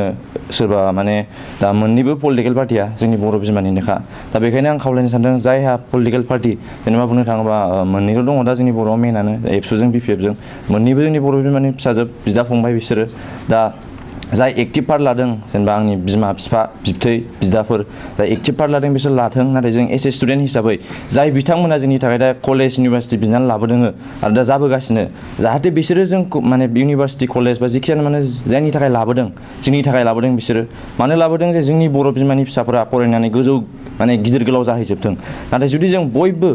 S2: सोरबा माने दा मोननैबो पलिटिकेल पार्टिया जोंनि बर' बिमानिनोखा दा बेखायनो आं खावलायनो सानदों जायहा पलिटिकेल पार्टि जेनेबा बुंनो थाङोबा मोननैल' दङ दा जोंनि बर'आव मेनानो एबसुजों बिपिएफजों मोननैबो जोंनि बर' बिमानि फिसाजोब बिदा फंबाय बिसोरो दा जाय एक्टिभ पार्ट लादों जेनेबा आंनि बिमा बिफा बिबथै बिदाफोर जाय एक्टिभ पार्ट लादों बिसोर लाथों नाथाय जों एस ए स्टुडेन्ट हिसाबै जाय बिथांमोना जोंनि थाखाय दा कलेज इउनिभारसिटि बिनानै लाबोदों आरो दा जाबोगासिनो जाहाथे बिसोरो जों माने इउनिभारसिटि कलेज बा जेखियानो माने जायनि थाखाय लाबोदों जोंनि थाखाय लाबोदों बिसोरो मानो लाबोदों जे जोंनि बर' बिमानि फिसाफोरा फरायनानै गोजौ माने गिदिर गोलाव जाहैजोबथों नाथाय जुदि जों बयबो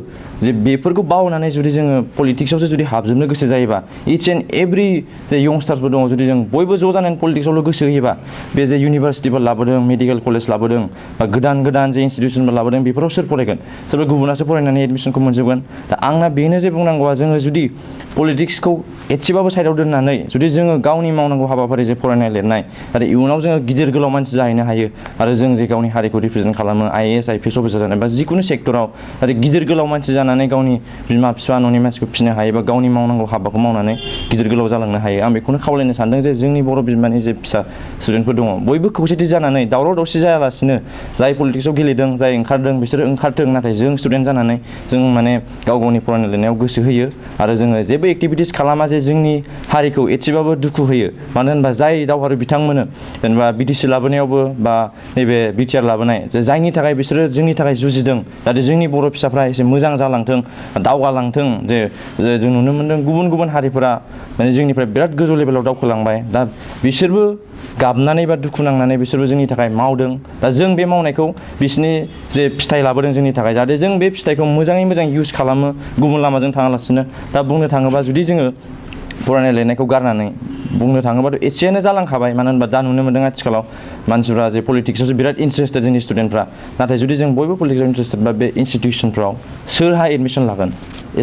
S2: जे बेफोरखौ बावनानै जुदि जोङो पलिटिक्सआवसो जुदि हाबजोबनो गोसो जायोबा इच एन्ड एभ्रि जे यंस्टार्सफोर दङ जुदि जों बयबो ज' जानानै पलिटिक्सआवल' गोसो होयोबा बे जे इउनिभारसिटिफोर लाबोदों मेडिकेल कलेज लाबोदों बा गोदान जे इनस्टिटिउसनफोर लाबोदों बेफोराव सोर फरायगोन सोरबा गुबुनासो फरायनानै एडमिसनखौ मोनजोबगोन दा आंना बेनो जे बुंनांगौआ जोङो जुदि पलिटिक्सखौ एसेबाबो साइडआव दोननानै जुदि जोङो गावनि मावनांगौ हाबाफारि जे फरायनाय लिरनाय आरो इयुनाव जोङो गिदिर गोलाव मानसि जाहैनो हायो आरो जों जे गावनि हारिखौ रिप्रेजेन्ट खालामो आइएएस आइपिएस अफिसार जानाय बा जिखुनु सेक्टराव आरो गिदिर गोलाव मानसि जानानै गावनि बिमा बिफा न'नि मानसिखौ फिसिनो हायो बा गावनि मावनांगौ हाबाखौ मावनानै गिदिर गोलाव जालांनो हायो आं बेखौनो खावलायनो सानदों जे जोंनि बर' बिमानि जे फिसा
S15: फरायसा स्टुडेन्टफोर दङ बयबो खौसेथि जानानै दावराव दावसि जायालासिनो जाय पलिटिक्सआव गेलेदों जाय ओंखारदों बिसोरो ओंखारथों नाथाय जों स्टुडेन्ट जानानै जों माने गाव गावनि फरायनाय लिरनायाव गोसो होयो आरो जोङो जेबो एक्टिभिटिस खालामा जे जोंनि हारिखौ एसेबाबो दुखु होयो मानो होनबा जाय दावहारु बिथांमोनो जेनेबा बिटिसि लाबोनायावबो बा नैबे बिटिआर लाबोनाय जायनि थाखाय बिसोरो जोंनि थाखाय जुजिदों जाहाथे जोंनि बर' फिसाफ्रा एसे मोजां जालांथों दावगालांथों जे जों नुनो मोन्दों गुबुन गुबुन हारिफोरा माने जोंनिफ्राय बिराद गोजौ लेभेलाव दावखोलांबाय दा बिसोरबो गाबनानै बा दुखु नांनानै बिसोरबो जोंनि थाखाय मावदों दा जों बे मावनायखौ बिसोरनि जे फिथाइ लाबोदों जोंनि थाखाय जाहाथे जों बे फिथाइखौ मोजाङै मोजां इउज खालामो गुबुन लामाजों थाङालासिनो दा बुंनो थाङोबा जुदि जोङो फरायनाय लिरनायखौ गारनानै बुंनो थाङोबाथ' एसेयानो जालांखाबाय मानो होनबा दा नुनो मोन्दों आथिखालाव मानसिफ्रा जे पलिटिक्सआवसो बिराद इन्टारेस्टेड जोंनि स्टुडेन्टफ्रा नाथाय जुदि जों बयबो पलिटिक्सआव इन्टारेस्टेड बा बे इनस्टिटिउसनफ्राव सोरहा एडमिसन लागोन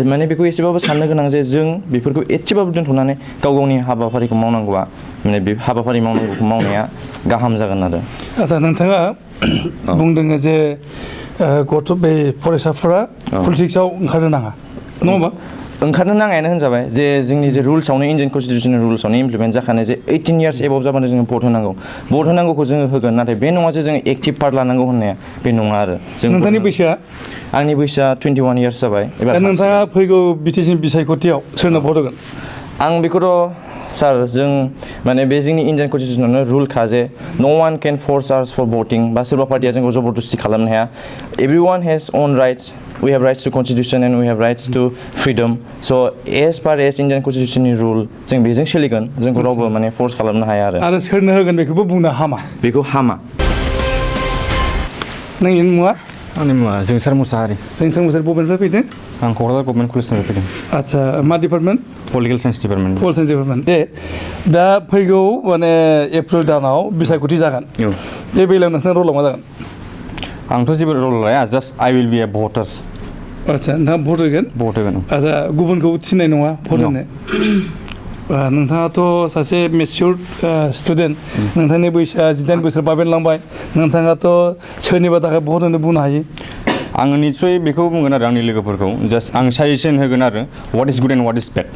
S15: माने बेखौ एसेबाबो साननो गोनां जे जों बेफोरखौ एसेबाबो दोनथ'नानै गाव गावनि हाबाफारिखौ मावनांगौआ माने बे हाबाफारि मावनांगौखौ मावनाया गाहाम जागोन आरो
S1: आচ্ছা नोंथाङा बुंदों जे गथ' बे फरायसाफोरा पलिटिक्सआव ओंखारनो नाङा नङा होमबा
S15: ओंखारनो नाङायानो होनजाबाय जे जोंनि जे रुल्सआवनो इन्डियान कनस्टिटिउसननि रुल्सआवनो इमप्लिमेन्ट जाखानाय जे 18 इयार्स एबाव जाबानो जोङो भट होनांगौ भट होनांगौखौ जोङो होगोन नाथाय बे नङा जे जोङो एक्टिभ पार्ट लानांगौ होननाया बे नङा आरो
S1: नोंथांनि बैसोआ
S15: आंनि बैसोआ 21 इयार्स जाबाय एबार
S1: नोंथाङा फैगौ बिटिसि बिसायख'थियाव सोरनो भट होगोन
S15: आं बेखौथ' सार जों माने बे जोंनि इन्डियान कनस्टिटिउसनावनो रुलखा जे नो वान केन फर्स आस फर भटिं बा सोरबा पार्टिया जोंखौ जबरदस्ति खालामनो हाया everyone has own rights we have rights to constitution and we have rights to freedom so as per as Indian constitution rule जों बेजों सोलिगोन जोंखौ रावबो माने फर्स खालामनो हाया
S1: आरो सोरनो होगोन बेखौबो बुंनो हामा
S15: बेखौ हामा
S1: नोंनि मुङा
S2: आंनि मुङा जोंसार मुसाहारि
S1: बबेनिफ्राय फैदों
S2: आं क'क्राझार गभर्नमेन्ट कलेजनिफ्राय फैदों
S1: आচ্ছা मा डिपार्टमेन्ट
S2: पलिटिकेल साइन्स डिपार्टमेन्ट
S1: दे दा फैगौ माने एप्रिल दानाव बिसायख'थि जागोन बे बेलायाव नोंथांनि रला मा जागोन
S2: आंथ' जेबो रल लाया जास्ट आइ विल बि ए भटार
S1: आচ্ছা नोंथाङा भट होगोन आচ্ছা गुबुनखौ थिननाय नङा भट होनो नोंथाङाथ' सासे मेचिउर्ड स्टुडेन्ट नोंथांनि बैसोआ 18 बोसोर बाबेनलांबाय नोंथाङाथ' सोरनिबा थाखाय भट होनो बुंनो हायो
S2: आङो निस्सय बेखौ बुंगोन आरो आंनि लोगोफोरखौ जास्ट आं साजेसन होगोन आरो what is good and what is bed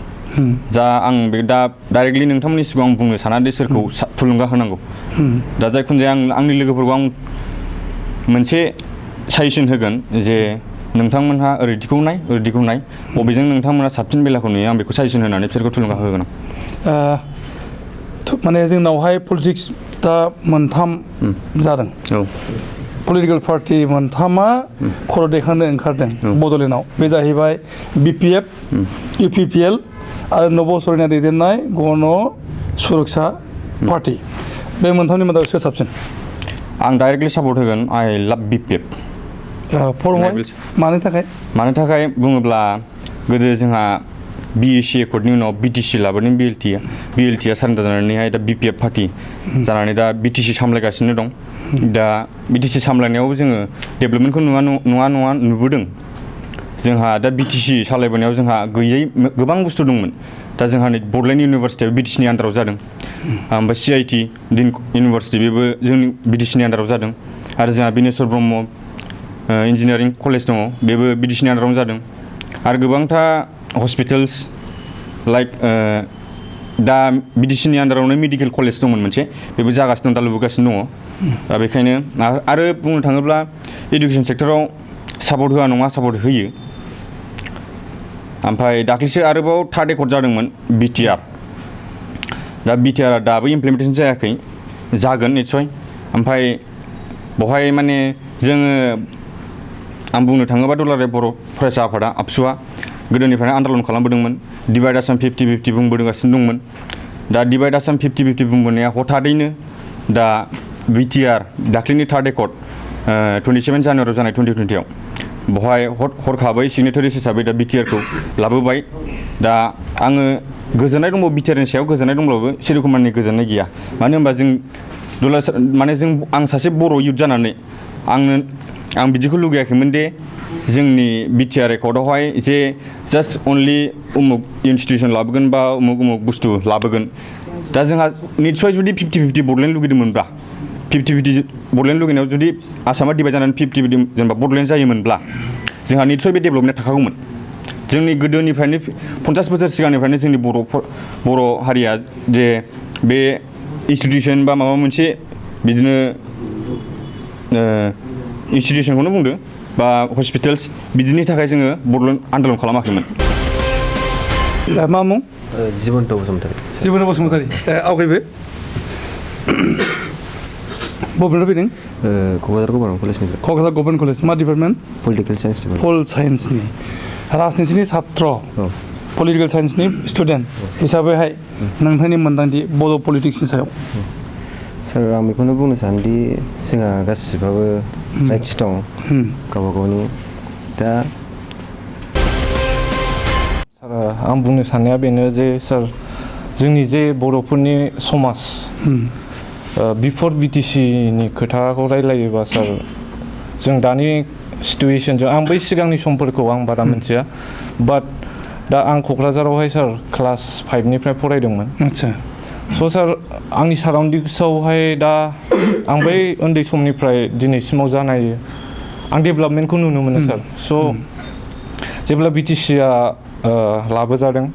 S2: जा आं बे दा डाइरेक्टलि नोंथांमोननि सिगाङाव आं बुंनो साना दे सोरखौ थुलुंगा होनांगौ दा जायखुनजाया आं आंनि लोगोफोरखौ आं मोनसे साजेसन होगोन जे नोंथांमोनहा ओरैदिखौ नाय बबेजों नोंथांमोना साबसिन बेलाखौ नुयो आं बेखौ साजेसन होनानै बिसोरखौ थुलुंगा होगोन आं
S1: माने जोंनावहाय पलिटिक्स दा मोनथाम जादों पलिटिकेल पार्टि मोनथामा खर' दैखांनो ओंखारदों बड'लेण्डआव बे जाहैबाय BPF UPPL आरो नब सरैना दैदेननाय गण सुरक्षा पार्टि बे मोनथामनि मादाव सोर साबसिन
S2: आं डाइरेक्टलि सापर्ट होगोन आइ लाभ BPF
S1: मानो
S2: थाखाय बुङोब्ला गोदो जोंहा BSc एकर्डनि उनाव BTC लाबोदों BLT आ सारेन्डार जानानैहाय दा BPF पार्टि जानानै दा BTC सामलायगासिनो दं दा BTC सामलायनायाव जोङो डेभेलपमेन्टखौ नङा नुबोदों जोंहा दा BTC सालायबोनायाव जोंहा गैयै गोबां बुस्थु दंमोन दा जोंहा नै बड'लेण्ड इउनिभारसिटिया BTCनि आन्दाराव जादों ओमफ्राय CIT डिन इउनिभारसिटि बेबो जोंनि BTCनि आन्दाराव जादों आरो जोंहा बिनेश्वर ब्रह्म इन्जिनियारिं कलेज दङ बेबो BTCनि आन्दारावनो जादों आरो गोबांथा हस्पिटाल्स लाइक दा BTCनि आन्दारावनो मेडिकेल कलेज दंमोन मोनसे बेबो जागासिनो दं दा लुबोगासिनो दङ दा बेखायनो आरो बुंनो थाङोब्ला इडुकेसन सेक्टराव सापर्ट होआ नङा सापर्ट होयो ओमफ्राय दाख्लैसो आरोबाव थार्ड एकर्ड जादोंमोन BTR दा BTR दाबो इमप्लिमेन्टेसन जायाखै जागोन निस्सय ओमफ्राय बेवहाय माने जोङो आं बुंनो थाङोबा दुलाराय बर' फरायसा आफादा आबसुआ गोदोनिफ्रायनो आन्दलन खालामबोदोंमोन डिभाइड आसाम 50-50 बुंबोगासिनो दंमोन दा डिभाइड आसाम 50-50 बुंबोनाया हथादैनो दा BTR दाख्लैनि थार्ड एकर्ड 27 जानुवारियाव जानाय 2020 आव बेवहाय हरखाबै सिगनेटारिस हिसाबै दा BTRखौ लाबोबाय दा आङो गोजोननाय दंबावो BTRनि सायाव गोजोननाय दंब्लाबो सिरिकुमारनि गोजोननाय गैया मानो होनबा जों आं सासे बर' इयुथ जानानै आं बिदिखौ लुगैयाखैमोन दे जोंनि BTR एकर्डआवहाय जे जास्ट अनलि उमुक इनस्टिटिउसन लाबोगोन बा उमुक बुस्थु लाबोगोन दा जोंहा निस्सय जुदि 50-50 बड'लेण्ड लुगैदोंमोनब्ला 50-50 बड'लेण्ड लुगैनायाव जुदि आसामा डिभाइड जानानै 50-50 जेनेबा बड'लेण्ड जायोमोनब्ला जोंहा निस्सय बे डेभेलपमेन्टआ थाखागौमोन जोंनि गोदोनिफ्रायनो 50 बोसोर सिगांनिफ्रायनो जोंनि बर' हारिया जे बे इन्स्टिटिउसन बा माबा मोनसे बिदिनो इन्स्टिटिउसनखौनो बुंदो बा हस्पिटाल्स बिदिनि थाखाय जोङो बड'लेण्ड आन्दलन खालामाखैमोन।
S1: मा मुं?
S16: जिबन्त बसुमतारी।
S1: जिबन्त बसुमतारी। आवगायबो बबेनिफ्राय फैदों?
S16: क'क्राझार गभर्नमेन्ट कलेजनिफ्राय।
S1: क'क्राझार गभर्नमेन्ट कलेज मा डिपार्टमेन्ट?
S16: Political science department.
S1: पल साइन्सनि राजनितिनि छात्र पलिटिकेल साइन्सनि स्टुडेन्ट हिसाबैहाय नोंथांनि मोन्दांथि बड' पलिटिक्सनि सायाव।
S16: सार आं बेखौनो बुंनो सानोदि जोंहा गासिबाबो राइट्स दं गावबा गावनि दा
S4: सार आं बुंनो साननाया बेनो जे सार जोंनि जे बर'फोरनि समाज बिफर बिटिसिनि खोथाखौ रायलायोबा सार जों दानि सिटुएसनजों आं बै सिगांनि समफोरखौ आं बारा मिथिया बाट दा आं क'क्राझारावहाय सार क्लास 5निफ्राय फरायदोंमोन।
S1: आच्छा
S4: स' सार आंनि साराउन्डिंसावहाय दा आं बै उन्दै समनिफ्राय दिनैसिमाव जानाय आं डेभेलपमेन्टखौ नुनो मोनो सार। स' जेब्ला बिटिसिआ लाबोजादों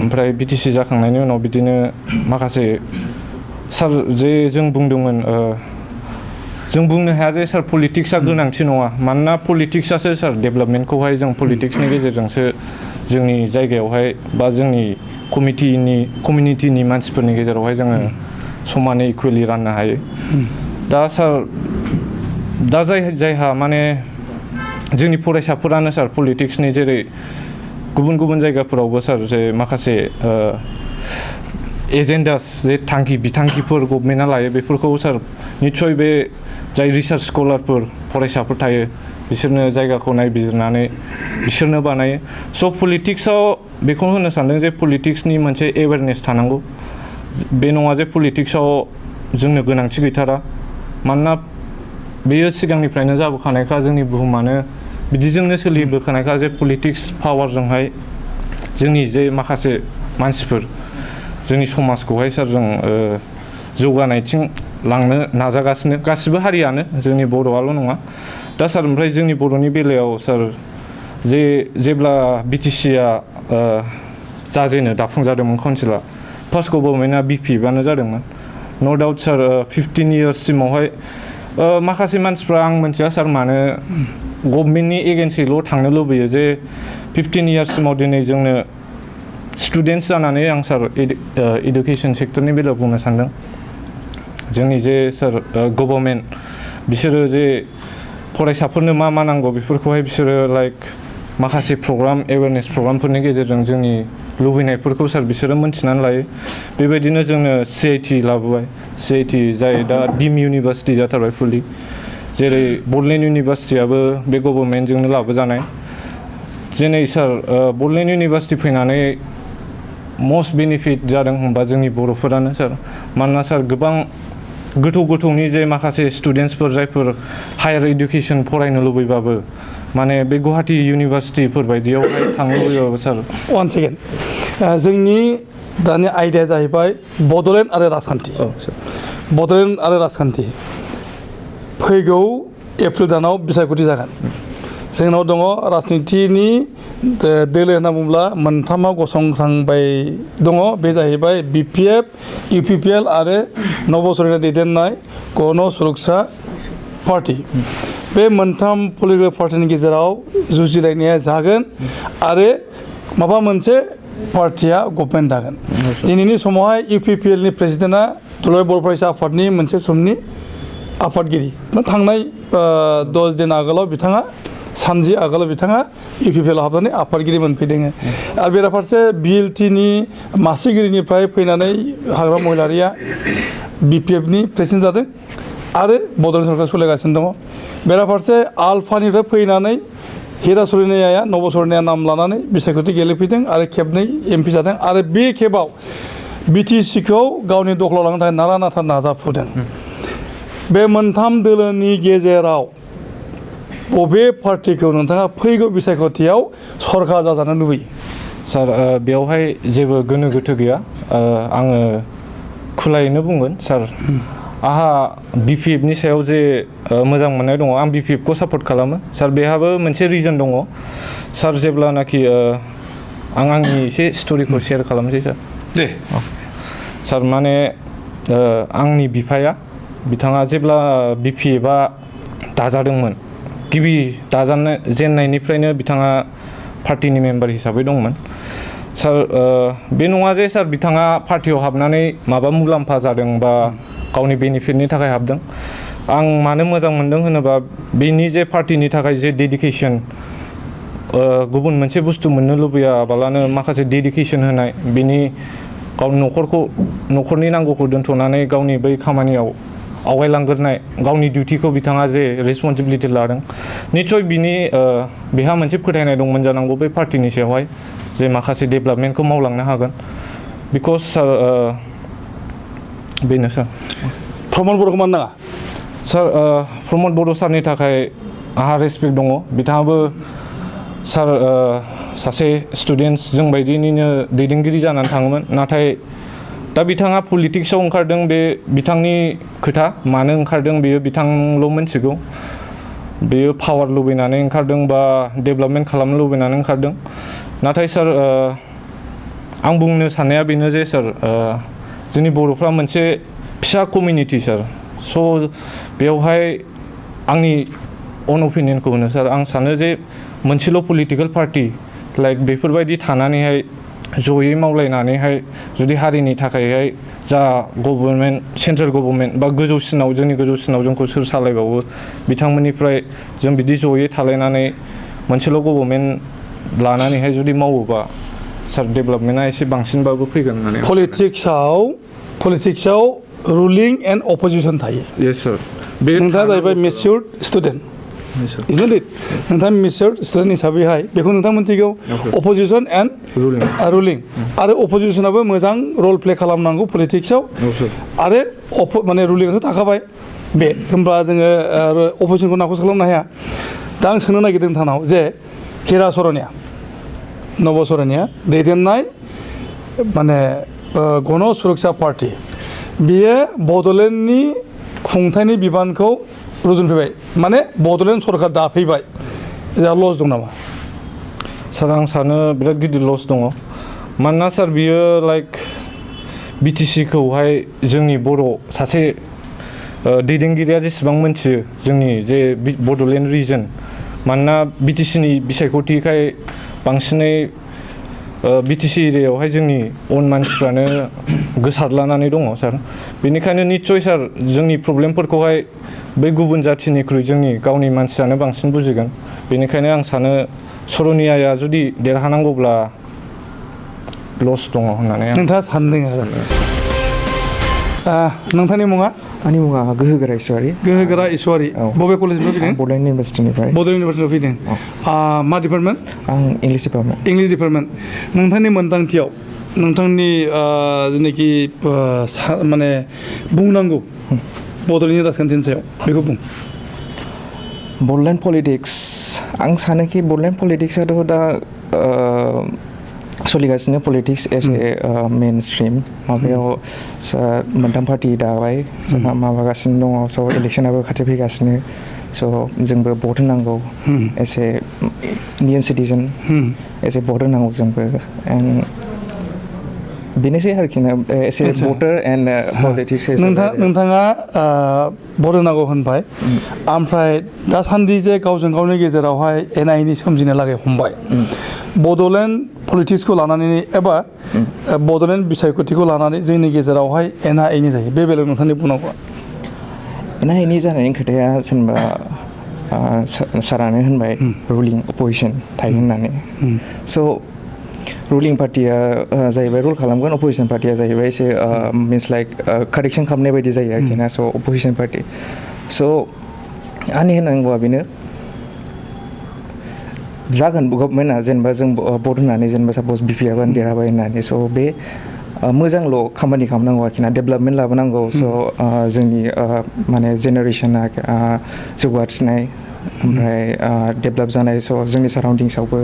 S4: ओमफ्राय बिटिसि जाखांनायनि उनाव बिदिनो माखासे सार जे जों बुंदोंमोन जों बुंनो हाया जे सार पलिटिक्सआ गोनांथि नङा मानोना पलिटिक्सआसो सार डेभेलपमेन्टखौहाय जों पलिटिक्सनि गेजेरजोंसो जोंनि जायगायावहाय बा जोंनि कमिउनिटिनि मानसिफोरनि गेजेरावहाय जोङो समानै इकुवेलि राननो हायो। दा सार दा जायहा माने जोंनि फरायसाफोरानो सार पलिटिक्सनि जेरै गुबुन गुबुन जायगाफोरावबो सार जे माखासे एजेन्डास जे थांखि बिथांखिफोर गभर्नमेन्टआ लायो बेफोरखौ सार निस्सय बे जाय रिसार्च स्कलारफोर फरायसाफोर थायो बिसोरनो जायगाखौ नायबिजिरनानै बिसोरनो बानायो। स' पलिटिक्सआव बेखौ होनो सानदों जे पलिटिक्सनि मोनसे एवेरनेस थानांगौ। बे नङा जे पलिटिक्सआव जोंनो गोनांथि गैथारा मानोना बेयो सिगांनिफ्रायनो जाबोखानायखा जोंनि बुहुमानो बिदिजोंनो सोलिबोखानायखा जे पलिटिक्स पावारजोंहाय जोंनि जे माखासे मानसिफोर जोंनि समाजखौहाय सार जों जौगानायथिं लांनो नाजागासिनो गासिबो हारियानो जोंनि बर'आल' नङा। दा सार ओमफ्राय जोंनि बर'नि बेलायाव सार जेब्ला बिटिसिआ जाजेनो दाफुंजादोंमोन काउन्सिला फार्स्ट गभर्नमेन्टआ बिपिएफआनो जादोंमोन। नो डाउट सार 15 इयार्ससिमावहाय माखासे मानसिफ्रा आं मिथिया सार मानो गभर्नमेन्टनि एगेन्सिल' थांनो लुबैयो जे 15 इयार्ससिमाव दिनै जोंनो स्टुडेन्टस जानानै आं सार इडुकेसन सेक्टरनि बेलायाव बुंनो सानदों जोंनि जे सार गभर्नमेन्ट बिसोरो जे फरायसाफोरनो मा मा नांगौ बेफोरखौहाय बिसोरो लाइक माखासे प्रग्राम एवेरनेस प्रग्रामफोरनि गेजेरजों जोंनि लुबैनायफोरखौ सार बिसोरो मोनथिनानै लायो। बेबायदिनो जोंनो सिआइटि लाबोबाय सिआइटि जाय दा डिम इउनिभारसिटि जाथारबाय फुलि जेरै बड'लेण्ड इउनिभारसिटियाबो बे गभर्नमेन्टजोंनो लाबोजानाय। दिनै सार बड'लेण्ड इउनिभारसिटि फैनानै मस्ट बेनिफिट जादों होनबा जोंनि बर'फोरानो सार मानोना सार गोबां गोथौ गोथौनि जे माखासे स्टुडेन्टसफोर जायफोर हायार इडुकेसन फरायनो लुबैबाबो माने बे गुवाहाटी इउनिभारसिटिफोर बायदियावहाय थांनो लुबैबाबो सार
S1: वान सेकेन्ड जोंनि दानि आयदाया जाहैबाय बड'लेण्ड आरो राजखान्थि। बड'लेण्ड आरो राजखान्थि फैगौ एप्रिल दानाव बिसायख'थि जागोन। जोंनाव दङ राजनितिनि दोलो होनना बुङोब्ला मोनथामाव गसंखांबाय दङ बे जाहैबाय बिपिएफ इउपिपिएल आरो नबसरना दैदेननाय गण सुरक्षा पार्टी। बे मोनथाम पलिटिकेल पार्टिनि गेजेराव जुजिलायनाया जागोन आरो माबा मोनसे पार्टिया गभर्नमेन्ट दागोन। दिनैनि समावहाय इउपिपिएलनि प्रेसिडेन्टआ दुलाराय बर' फरायसा आफादनि मोनसे समनि आफादगिरि थांनाय 10 दिन आगोलाव बिथाङा सानजि आगोलाव बिथाङा इउपिपिएलआव हाबनानै आफादगिरि मोनफैदों। आरो बेराफारसे बिएलटिनि मासिगिरिनिफ्राय फैनानै हाग्रा महिलारिया बिपिएफनि प्रेसिडेन्ट जादों आरो बड'लेण्ड सरकार सालायगासिनो दङ। बेराफारसे आलफानिफ्राय फैनानै हिरा सरैनाया नबसरनाया नाम लानानै बिसायख'थि गेलेफैदों आरो खेबनै एमपि जादों आरो बे खेबाव बिटिसिखौ गावनि दखलाव लांनो थाखाय नारा नाथा नाजाफुदों। बे मोनथाम दोलोनि गेजेराव बबे पार्टिखौ नोंथाङा फैगौ बिसायख'थियाव सरकार जाजानो लुबैयो?
S4: सार बेवहाय जेबो गोनो गोथो गैया आङो खुलायैनो बुंगोन सार आहा बिपिएफनि सायाव जे मोजां मोननाय दङ आं बिपिएफखौ सापर्ट खालामो सार बेहाबो मोनसे रिजन दङ सार जेब्लानाखि आं आंनि एसे स्ट'रिखौ शेयार खालामनोसै सार
S1: दे
S4: सार माने आंनि बिफाया बिथाङा जेब्ला बिपि एबा दाजादोंमोन गिबि दाजानाय जेननायनिफ्रायनो बिथाङा पार्टिनि मेम्बार हिसाबै दंमोन सार बे नङा जे सार बिथाङा पार्टियाव हाबनानै माबा मुलाम्फा जादों बा गावनि बेनिफिटनि थाखाय हाबदों आं मानो मोजां मोनदों होनोबा बेनि जे पार्टिनि थाखाय जे डेडिकेसन गुबुन मोनसे बुस्थु मोननो लुबैयाबालानो माखासे डेडिकेसन होनाय बेनि गावनि न'खरनि नांगौखौ दोनथ'नानै गावनि बै खामानियाव आवगायलांग्रोनाय गावनि डिउटिखौ बिथाङा जे रेसपन्सिबिलिटि लादों निस्सय बिनि बेहा मोनसे फोथायनाय दंमोन जानांगौ बे पार्टिनि सायावहाय जे माखासे डेभेलपमेन्टखौ मावलांनो हागोन बिकज सार बेनो सार
S1: प्रमद बर'खौ मानो नाङा
S4: सार प्रमद बर' सारनि थाखाय आंहा रेसपेक्ट दङ बिथाङाबो सार सासे स्टुडेन्टस जोंबायदिनिनो दैदेनगिरि जानानै थाङोमोन नाथाय दा बिथाङा पलिटिक्सआव ओंखारदों बे बिथांनि खोथा मानो ओंखारदों बेयो बिथांल' मिथिगौ बेयो पावार लुबैनानै ओंखारदों बा डेभेलपमेन्ट खालामनो लुबैनानै ओंखारदों नाथाय सार आं बुंनो साननाया बेनो जे सार जोंनि बर'फ्रा मोनसे फिसा कमिउनिटि सार स' बेवहाय आंनि अन अपिनियनखौ होनो सार आं सानो जे मोनसेल' पलिटिकेल पार्टि लाइक बेफोरबायदि थानानैहाय जयै मावलायनानैहाय जुदि हारिनि थाखायहाय जा गभर्नमेन्ट सेन्ट्रेल गभर्नमेन्ट बा गोजौसिनाव जोंनि गोजौसिनाव जोंखौ सोर सालायबावो बिथांमोननिफ्राय जों बिदि जयै थालायनानै मोनसेल' गभर्नमेन्ट लानानैहाय जुदि मावोबा सार डेभेलपमेन्टआ एसे बांसिनबाबो फैगोन होननानै
S1: पलिटिक्सआव रुलिं एन्ड अपोजिसन थायो
S4: येस सार
S1: नोंथाङा जाहैबाय मेचिउर्ड स्टुडेन्ट isn't it नोंथाङा मेचिउर्ड स्टुडेन्ट हिसाबैहाय बेखौ नोंथाङा मिथिगौ अपोजिसन एन्ड रुलिं आरो अपोजिसनाबो मोजां रल प्ले खालामनांगौ पलिटिक्सआव आरो माने रुलिंआथ' थाखाबाय बे होमबा जोङो अपोजिसनखौ नाखस खालामनो हाया दा आं सोंनो नागिरदों नोंथांनाव जे हिरा सरनिया नब सरनिया दैदेननाय माने गण सुरक्षा पार्टि बियो बड'लेण्डनि खुंथायनि बिबानखौ रुजुनफैबाय माने बड'लेण्ड सरकार दाफैबाय जोंहा लस दं नामा
S4: सार आं सानो बिराद गिदिर लस दङ मानोना सार बियो लाइक बिटिसिखौहाय जोंनि बर' सासे दैदेनगिरिया जेसेबां मोनथियो जोंनि जे बड'लेण्ड रिजन मानोना बिटिसिनि बिसायख'थिखाय बांसिनै बिटिसि एरियायावहाय जोंनि अन मानसिफ्रानो गोसारलानानै दङ सार बेनिखायनो निस्सय सार जोंनि प्रब्लेमफोरखौहाय बै गुबुन जाथिनिख्रुइ जोंनि गावनि मानसियानो बांसिन बुजिगोन बेनिखायनो आं सानो सरनियाया जुदि देरहानांगौब्ला लस दङ होननानै
S1: नोंथाङा सानदों आरो नोंथांनि मुङा
S5: आंनि मुङा गोहोगोरा इसवारि
S1: बबे कलेजनिफ्राय फैदों
S5: बड'लेण्ड इउनिभारसिटिनिफ्राय
S1: फैदों मा डिपार्टमेन्ट
S5: आं इंलिश डिपार्टमेन्ट
S1: नोंथांनि मोनदांथियाव नोंथांनि जेनाखि माने बुंनांगौ बड'लेण्डनि राजखान्थिनि सायाव बेखौ बुं
S5: बड'लेण्ड पलिटिक्स आं सानोखि बड'लेण्ड पलिटिक्सआथ' दा सोलिगासिनो politics as a main stream माबायाव मोनथाम पार्टि दाबाय जोंहा माबागासिनो दङ स' इलेक्सनाबो खाथि फैगासिनो स' जोंबो भट होनांगौ as a Indian citizen as a vote होनांगौ जोंबो एन्ड बेनोसै आरोखि ना एसे भटार एन्ड पलिटिक्स
S1: नोंथाङा भट होनांगौ होनबाय ओमफ्राय दासान्दि जे गावजों गावनि गेजेरावहाय एना एनि सोमजिनो लागै हमबाय बड'लेण्ड पलिटिक्सखौ लानानै एबा बड'लेण्ड बिसायख'थिखौ लानानै जोंनि गेजेरावहाय एना एनि जायो बे बेलायाव नोंथांनि बुंनांगौ
S5: एना एनि जानायनि खोथाया जेनेबा सारानो होनबाय रुलिं अपोजिसन थायो होननानै स' रुलिं पार्टिया जाहैबाय रुल खालामगोन अपोजिसन पार्टिया जाहैबाय एसे मिन्स लाइक कारेक्सन खालामनाय बायदि जायो आरोखि ना स' अपोजिसन पार्टि स' आंनि होनांगौआ बेनो जागोन गभर्नमेन्टआ जेनेबा जों भट होनानै जेनेबा सापज बिपिआबो देरहाबाय होननानै स' बे मोजांल' खामानि खालामनांगौ आरोखि ना डेभेलपमेन्ट लाबोनांगौ स' जोंनि माने जेनेरेसना जौगाथिनाय ओमफ्राय डेभेलप जानाय स' जोंनि साराउन्डिंसावबो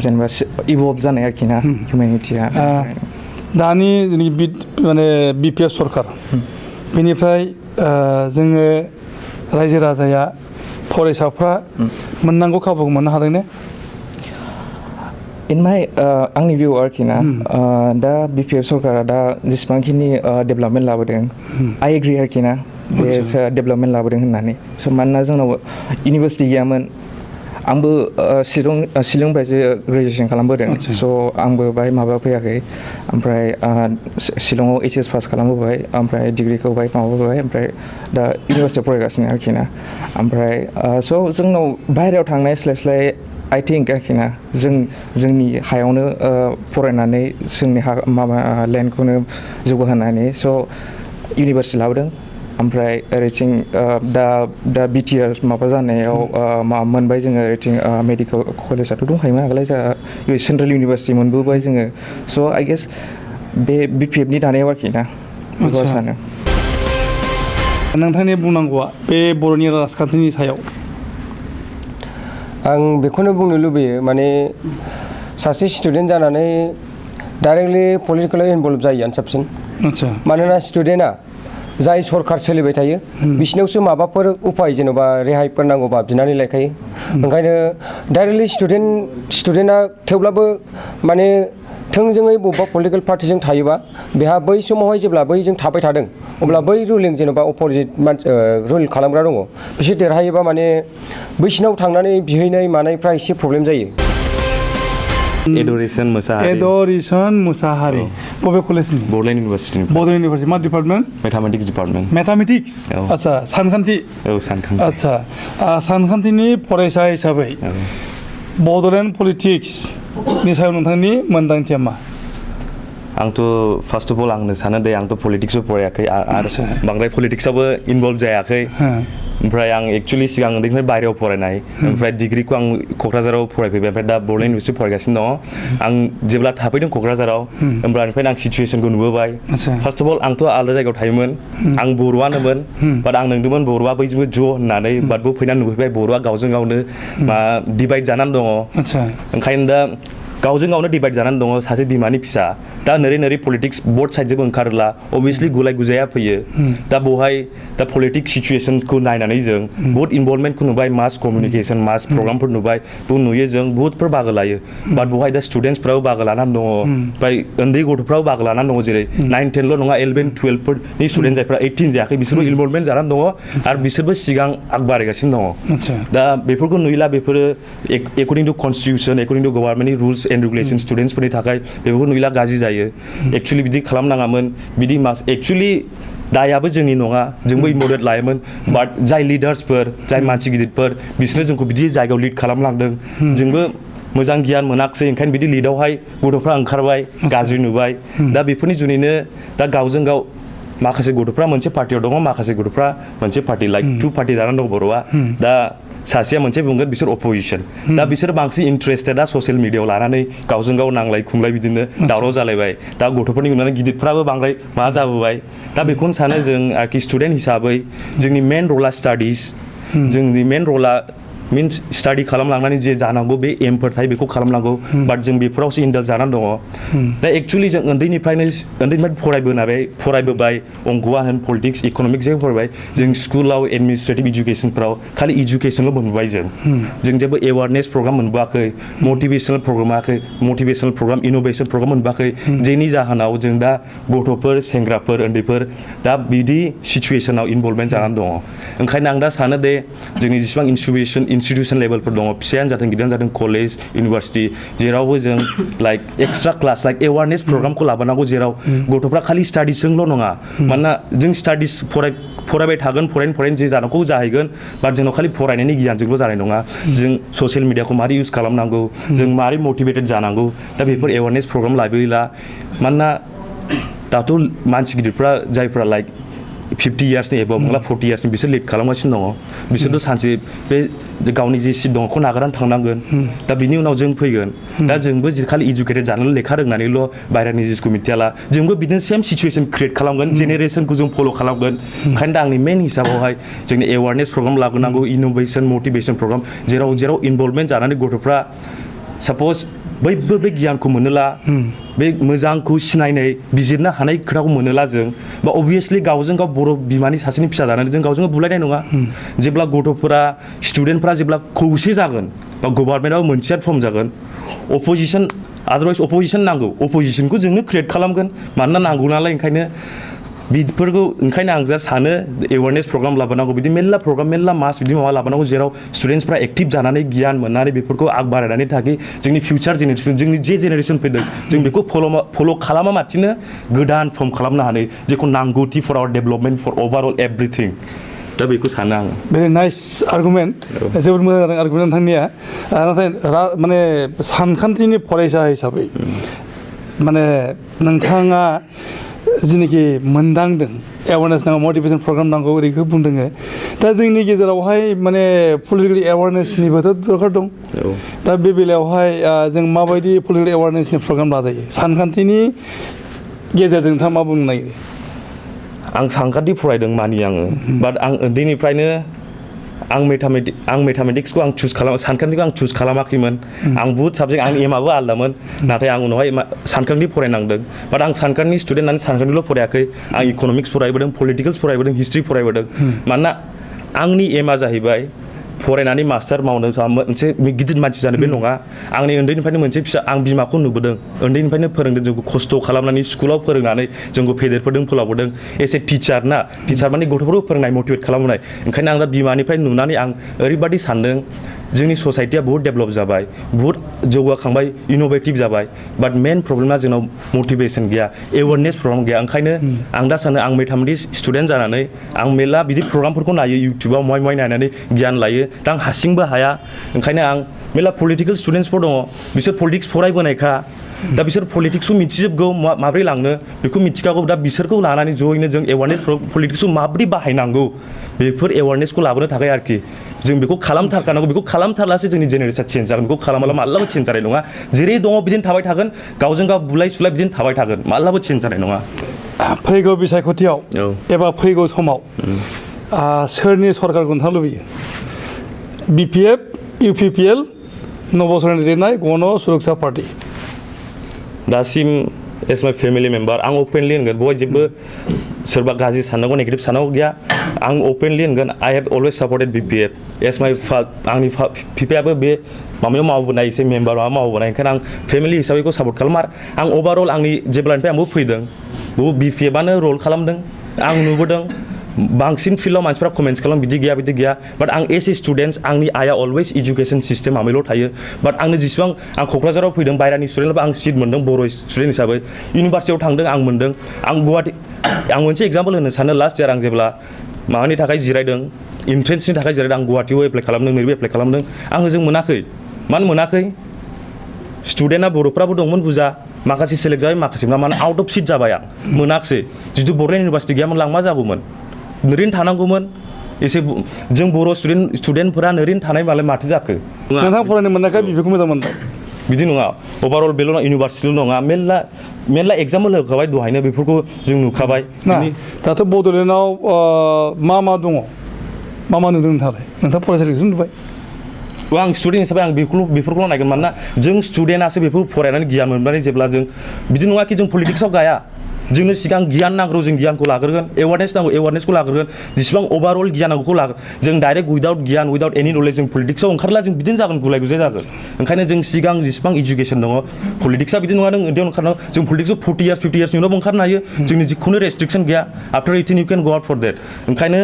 S5: जेनेबा इभल्भ जानाय आरोखि ना हिउमेनिटिया
S1: दानि जोंनि माने बिपिएफ सरकार बेनिफ्राय जोङो रायजो राजाया फरायसाफ्रा मोननांगौ खाबुखौ मोननो हादों ने
S5: इन माइ आंनि भिउ आरोखि ना दा बिपिएफ सरकारा दा जेसेबांखिनि डेभेलपमेन्ट लाबोदों आइ एग्रि आरोखि ना बे डेभेलपमेन्ट लाबोदों होननानै स' मानोना जोंनाव इउनिभार्सिटि गैयामोन आंबो शिलंनिफ्रायसो ग्रेजुवेसन खालामबोदों स' आंबो बाहाय माबा फैयाखै ओमफ्राय शिलंआव HS पास खालामबोबाय ओमफ्राय डिग्रिखौ बाहाय माबाबोबाय ओमफ्राय दा इउनिभार्सिटियाव फरायगासिनो आरोखि ना ओमफ्राय स' जोंनाव बाहेरायाव थांनाय स्लाय आइ थिंक आरोखि ना जोंनि हायावनो फरायनानै जोंनि माबा लेन्डखौनो जौगाहोनानै स' इउनिभार्सिटि लाबोदों ओमफ्राय ओरैथिं दा बिटिआर माबा जानायाव मोनबाय जोङो ओरैथिं मेडिकेल कलेजआथ' दंखायोमोन आगोलाय जोंहा सेन्ट्रेल इउनिभार्सिटि मोनबोबाय जोङो स' आइ गेस बे बिपिएफनि दानायाव आरोखि ना बेखौ सानो
S1: नोंथांनि बुंनांगौआ बे बर'नि राजखान्थिनि सायाव
S6: आं बेखौनो बुंनो लुबैयो माने सासे स्टुडेन्ट जानानै डाइरेक्टलि पलिटिकेलाव इनभल्भ जायैआनो साबसिन मानोना स्टुडेन्टआ जाय सरकार सोलिबाय थायो बिसिनावसो माबाफोर उपाय जेन'बा रेहायफोर नांगौबा बिनानै लायखायो ओंखायनो डाइरेक्टलि स्टुडेन्टआ थेवब्लाबो माने थोंजोङै बबेबा पलिटिकेल पार्टिजों थायोबा बेहा बै समावहाय जेब्ला बैजों थाबाय थादों अब्ला बै रुलिं जेन'बा अपोजिट रुल खालामग्रा दङ बिसोर देरहायोबा माने बैसिनाव थांनानै बिहैनाय मानायफ्रा एसे प्रब्लेम जायो
S7: एडरेसन मुसाहारि
S1: बबे कलेजनि
S7: बड'लेण्ड इउनिभार्सिटि
S1: मा डिपार्टमेन्ट
S7: मेथामेटिक्स डिपार्टमेन्ट
S1: मेथामेटिक्स आच्छा सानखान्थि आच्छा सानखान्थिनि फरायसा हिसाबै बड'लेण्ड पलिटिक्सनि सायाव नोंथांनि मोन्दांथिया मा
S7: आंथ' फार्स्ट अफ अल आंनो सानो दे आंथ' पलिटिक्सबो फरायाखै आरो बांद्राय पलिटिक्सआवबो इनभल्भ जायाखै ओमफ्राय आं एक्चुअलि सिगां उन्दैनिफ्राय बाहेरायाव फरायनाय ओमफ्राय डिग्रिखौ आं क'क्राझाराव फरायफैबाय ओमफ्राय दा बड'लेण्ड इउनिभार्सिटि फरायगासिनो दङ आं जेब्ला थाफैदों क'क्राझाराव होमब्लानिफ्रायनो आं सिचुवेसनखौ नुबोबाय फार्स्ट अफ अल आंथ' आलादा जायगायाव थायोमोन आं बर'आनोमोन बाट आं नंदोंमोन बर'आ बैजोंबो ज' होननानै बाटबो फैनानै नुफैबाय बर'आ गावजों गावनो डिभाइड जानानै दङ ओंखायनो दा गावजों गावनो डिभाइड जानानै दङ सासे बिमानि फिसा दा नोरै पलिटिक्स बर्ड साइडजोंबो ओंखारोब्ला अभियासलि गुलाय गुजाया फैयो दा बेवहाय दा पलिटिक्स सिचुवेसनखौ नायनानै जों बहुत इनभल्भमेन्टखौ नुबाय मास कमिउनिकेसन मास प्रग्रामफोर नुबाय बेखौ नुयो जों बहुतफोर बाहागो लायो बाट बेवहाय दा स्टुडेन्टसफ्राबो बाहागो लानानै दङ ओमफ्राय उन्दै गथ'फ्राबो बाहागो लानानै दङ जेरै 9-10ल' नङा 11-12फोरनि स्टुडेन्ट जायफ्रा 18 जायाखै बिसोरबो इनभल्भमेन्ट जानानै दङ आरो बिसोरबो सिगां आगबारायगासिनो दङ दा बेफोरखौ नुयोला बेफोरो according to constitution according to गभार्नमेन्टनि रुल्स एन्ड रेगुलेशन स्टुडेन्टसफोरनि थाखाय बेफोरखौ नुयोला गाज्रि जायो एक्चुअलि बिदि खालामनाङामोन बिदि एक्चुअलि दायाबो जोंनि नङा जोंबो इम्परटेन्ट लायोमोन बाट जाय लिडार्सफोर जाय मानसि गिदिरफोर बिसोरनो जोंखौ बिदि जायगायाव लिड खालामलांदों जोंबो मोजां गियान मोनाखिसै ओंखायनो बिदि लिडआवहाय गथ'फ्रा ओंखारबाय गाज्रि नुबाय दा बेफोरनि जुनैनो दा गावजों गाव माखासे गथ'फ्रा मोनसे पार्टियाव दङ माखासे गथ'फ्रा मोनसे पार्टि लाइक 2 पार्टि जानानै दङ बर'आ दा सासेया मोनसे बुंगोन बिसोर अपोजिसन दा बिसोर बांसिन इन्ट्रेस्टेडा ससियेल मिडियायाव लानानै गावजों गाव नांलाय खुमलाय बिदिनो दावराव जालायबाय दा गथ'फोरनि उनाव गिदिरफ्राबो बांद्राय मा जाबोबाय दा बेखौनो सानो जों आरोखि स्टुडेन्ट हिसाबै जोंनि मेन रला स्टाडिस जोंनि मेन रला मिन्स स्टाडि खालामलांनानै जे जानांगौ बे एमफोर थायो बेखौ खालामनांगौ बाट जों बेफोरावसो इन्डाल जानानै दङ दा एक्चुअलि जों उन्दैनिफ्राय फरायबोबाय अंक'आ होन पलिटिक्स इक'नमिक्सजों फरायबाय जों स्कुलाव एडमिनिस्ट्रेटिभ इडुकेसनफ्राव खालि इडुकेसनल' मोनबोबाय जों जेबो एवारनेस प्रग्राम मोनबोआखै मटिभेसनेल प्रग्राम इन'भेसन प्रग्राम मोनबोआखै जेनि जाहोनाव जों दा गथ'फोर सेंग्राफोर उन्दैफोर दा बिदि सिचुवेसनाव इनभल्भमेन्ट जानानै दङ ओंखायनो आं दा सानो दे जोंनि जेसेबां इनस्टिटिउसन लेभेलफोर दङ फिसायानो जाथों गिदिरानो जाथों कलेज इउनिभार्सिटि जेरावबो जों like extra class like awareness प्रग्रामखौ लाबोनांगौ जेराव गथ'फ्रा खालि स्टाडिसजोंल' नङा मानोना जों स्टाडिस फरायबाय थागोन फरायनो जे जानांगौ जाहैगोन बाट जोंनाव खालि फरायनायनि गियानजोंल' जानाय नङा जों ससियेल मिडियाखौ मारै इउज खालामनांगौ जों मारै मटिभेटेड जानांगौ दा बेफोर एवारनेस प्रग्राम लाबोयोला मानोना दाथ' मानसि गिदिरफ्रा जायफ्रा लाइक 50 इयार्सनि एबा 40 इयार्सनि बिसोर लिड खालामगासिनो दङ बिसोरथ' सानसे बे गावनि जे सिट दङ बेखौ नागारनानै थांनांगोन दा बिनि उनाव जों फैगोन दा जोंबो खालि इडुकेटेड जानानै लेखा रोंनानैल' बाहेरानि जिनिसखौ मिथियाला जोंबो बिदिनो सेम सिचुवेसन क्रिएट खालामगोन जेनेरेसनखौ जों फल' खालामगोन ओंखायनो दा आंनि मेन हिसाबावहाय जोंनि एवारनेस प्रग्राम लाबोनांगौ इन'भेसन मटिभेसन प्रग्राम जेराव इनभल्भमेन्ट जानानै गथ'फ्रा साप'ज बैबो बे गियानखौ मोनोला बे मोजांखौ सिनायनाय बिजिरनो हानाय खोथाखौ मोनोला जों बा अबभियासलि गावजों गाव बर' बिमानि सासेनि फिसा जानानै जों गावजों गाव बुलायनाय नङा जेब्ला गथ'फोरा स्टुडेन्टफोरा जेब्ला खौसे जागोन बा गभर्नमेन्टआव मोनसे फर्म जागोन अपोजिसन आदारवाइज अपोजिसन नांगौ अपोजिसनखौ जोंनो क्रिएट खालामगोन मानोना नांगौ नालाय ओंखायनो बेफोरखौ ओंखायनो आं जा सानो एवारनेस प्रग्राम लाबोनांगौ बिदि मेरला प्रग्राम मेरला मास बिदि माबा लाबोनांगौ जेराव स्टुडेन्टसफ्रा एक्टिभ जानानै गियान मोननानै बेफोरखौ आग बारायनानै थाखि जोंनि फिउचार जेनेरेसन जोंनि जे जेनेरेसन फैदों जों बेखौ फल' खालामा माथिनो गोदान फर्म खालामनो हानाय जेखौ नांगौथि for our development for overall everything दा बेखौ सानो आङो
S1: भेरि नाइस आर्गुमेन्ट जोबोद मोजां जादों आर्गुमेन्ट नोंथांनिया नाथाय माने सानखान्थिनि फरायसा हिसाबै माने नोंथाङा जिनिखि मोनदांदों एवारनेस नांगौ मटिभेसन प्रग्राम नांगौ ओरैखौ बुंदों दा जोंनि गेजेरावहाय माने पलिटिकेल एवारनेसनिबोथ' दरकार दं दा बे बेलायावहाय जों माबायदि पलिटिकेल एवारनेसनि प्रग्राम लाजायो सानखान्थिनि गेजेरजों नोंथाङा मा बुंनो नागिरो
S7: आं सानखान्थि फरायदों मानि आङो बाट आं उन्दैनिफ्रायनो आं मेथामेटिक्सखौ आं चुज खालाम सानखान्थिखौ आं चुज खालामाखैमोन आं बुहुत साबजेक्ट आंनि एमाबो आलदामोन नाथाय आं उनावहाय सानखान्थि फरायनांदों बाट आं सानखान्थिनि स्टुडेन्ट होननानै सानखान्थिल' फरायाखै आं इक'नमिक्स फरायबोदों पलिटिकेल्स फरायबोदों हिस्ट्रि फरायबोदों मानोना आंनि एमआ जाहैबाय फरायनानै मास्टार मावनो मोनसे गिदिर मानसि जानो बे नङा आंनि उन्दैनिफ्रायनो मोनसे फिसा आं बिमाखौ नुबोदों उन्दैनिफ्रायनो फोरोंदों जोंखौ खस्थ' खालामनानै स्कुलाव फोरोंनानै जोंखौ फेदेरबोदों फोलावबोदों एस ए टिचार ना टिचार माने गथ'फोरखौ फोरोंनाय मटिभेट खालामनाय ओंखायनो आं दा बिमानिफ्राय नुनानै आं ओरैबादि सानदों जोंनि ससाइटिया बहुत डेभेलप जाबाय बहुत जौगाखांबाय इन'भेटिभ जाबाय बाट मेन प्रब्लेमा जोंनाव मटिभेसन गैया एवारनेस प्रग्राम गैया ओंखायनो आं दा सानो आं मेथामेटिक्स स्टुडेन्ट जानानै आं मेरला बिदि प्रग्रामफोरखौ नायो इउटुबाव मय नायनानै गियान लायो दा आं हारसिंबो हाया ओंखायनो आं मेरला पलिटिकेल स्टुडेन्टसफोर दङ बिसोर पलिटिक्स फरायबोनायखा दा बिसोर पलिटिक्सखौ मिथिजोबगौ माब्रै लांनो बेखौ मिथिखागौ दा बिसोरखौ लानानै जयैनो जों एवारनेस पलिटिक्सखौ माब्रै बाहायनांगौ बेफोर एवारनेसखौ लाबोनो थाखाय आरोखि जों बेखौ खालामथारखानांगौ बेखौ खालामथारलासो जोंनि जेनेरेसन चेन्ज जागोन बेखौ खालामाब्ला माब्लाबो चेन्ज जानाय नङा जेरै दङ बिदिनो थाबाय थागोन गावजों गाव बुलाय सुलाय बिदिनो थाबाय थागोन माब्लाबो चेन्ज जानाय नङा
S1: फैगौ बिसायख'थियाव एबा फैगौ समाव सोरनि सरकारखौ नोंथाङा लुबैयो BPF UPPL नबसरनि दैदेननाय गण सुरक्षा पार्टी
S7: दासिम एज माइ फेमिलि मेम्बार आं अपेनलि होनगोन बहाय जेबो सोरबा गाज्रि साननांगौ नेगेटिभ साननांगौ गैया आं अपेनलि होनगोन I have always supported BPF as my आंनि बिफायाबो बे माबायाव मावबोनाय एसे मेम्बार माबा मावबोनाय ओंखायनो आं फेमिलि हिसाबैखौ सापर्ट खालामो आं अभारअल आंनि जेब्लानिफ्राय आंबो फैदों BPFआनो रल खालामदों आं नुबोदों बांसिन फिल्डआव मानसिफ्रा कमेन्ट्स खालाम बिदि गैया बाट आं एज ए स्टुडेन्ट आंनि आइया अलवेज इडुकेसन सिस्टेम माबायल' थायो बाट आंनो जेसेबां आं क'क्राझाराव फैदों बायरानि स्टुडेन्टबो आं सिट मोन्दों बर' स्टुडेन्ट हिसाबै इउनिभार्सिटियाव थांदों आं मोन्दों आं गुवाहाटि आं मोनसे एग्जाम्पल होनो सानो लास्ट इयार आं जेब्ला माबानि थाखाय जिरायदों इन्ट्रेन्सनि थाखाय जिरायदों आं गुवाहाटियाव एप्लाइ खालामदों नैबे एप्लाइ खालामदों आं ओजों मोनाखै मानो मोनाखै स्टुडेन्टआ बर'फ्राबो दंमोन बुरजा माखासे सेलेक्ट जाबाय माखासे माने आउट अफ सिट जाबाय आं मोनाखिसै जुदि बड'लेण्ड इउनिभार्सिटि गैयामोनब्ला आं मा जागौमोन ओरैनो थानांगौमोन एसे जों बर' स्टुडेन्टफोरा ओरैनो थानाय मालाय माथो जाखो
S1: नोंथाङा फरायनो मोननायखाय बेफोरखौ मोजां मोनबाय
S7: बिदि नङा अभारअल बेल' नङा इउनिभार्सिटिल' नङा मेरला एग्जाम्पल होखाबाय दहायनो बेफोरखौ जों नुखाबाय
S1: दाथ' बड'लेण्डआव मा दङ मा नुदों नोंथाङा फरायसालिखौसो नुबाय
S7: आं स्टुडेन्ट हिसाबै आं बेफोरखौल' नायगोन मानोना जों स्टुडेन्टआसो बेफोर फरायनानै गियान मोननानै जेब्ला जों बिदि नङा कि जों पलिटिक्सआव गाया जोंनो सिगां गियान नांगौ जों गियानखौ लाग्रोगोन एवारनेस नांगौ एवारनेसखौ लाग्रोगोन जेसेबां अभारअल गियान नांगौखौ जों डाइरेक्ट उइदाउट गियान उइदाउट एनि नलेज जों पलिटिक्सआव ओंखारला जों बिदिनो जागोन गुलाय गुजाय जागोन ओंखायनो जों सिगां जेसेबां इडुकेसन दङ पलिटिक्सआ बिदि नङा नों उन्दैयाव ओंखारनांगौ जों पलिटिक्सआव 40 इयार्स 50 इयार्सनि उनावबो ओंखारनो हायो जोंनि जिखुनु रेस्ट्रिक्सन गैया आफ्टार 18 इउ केन गो आउट फर देट ओंखायनो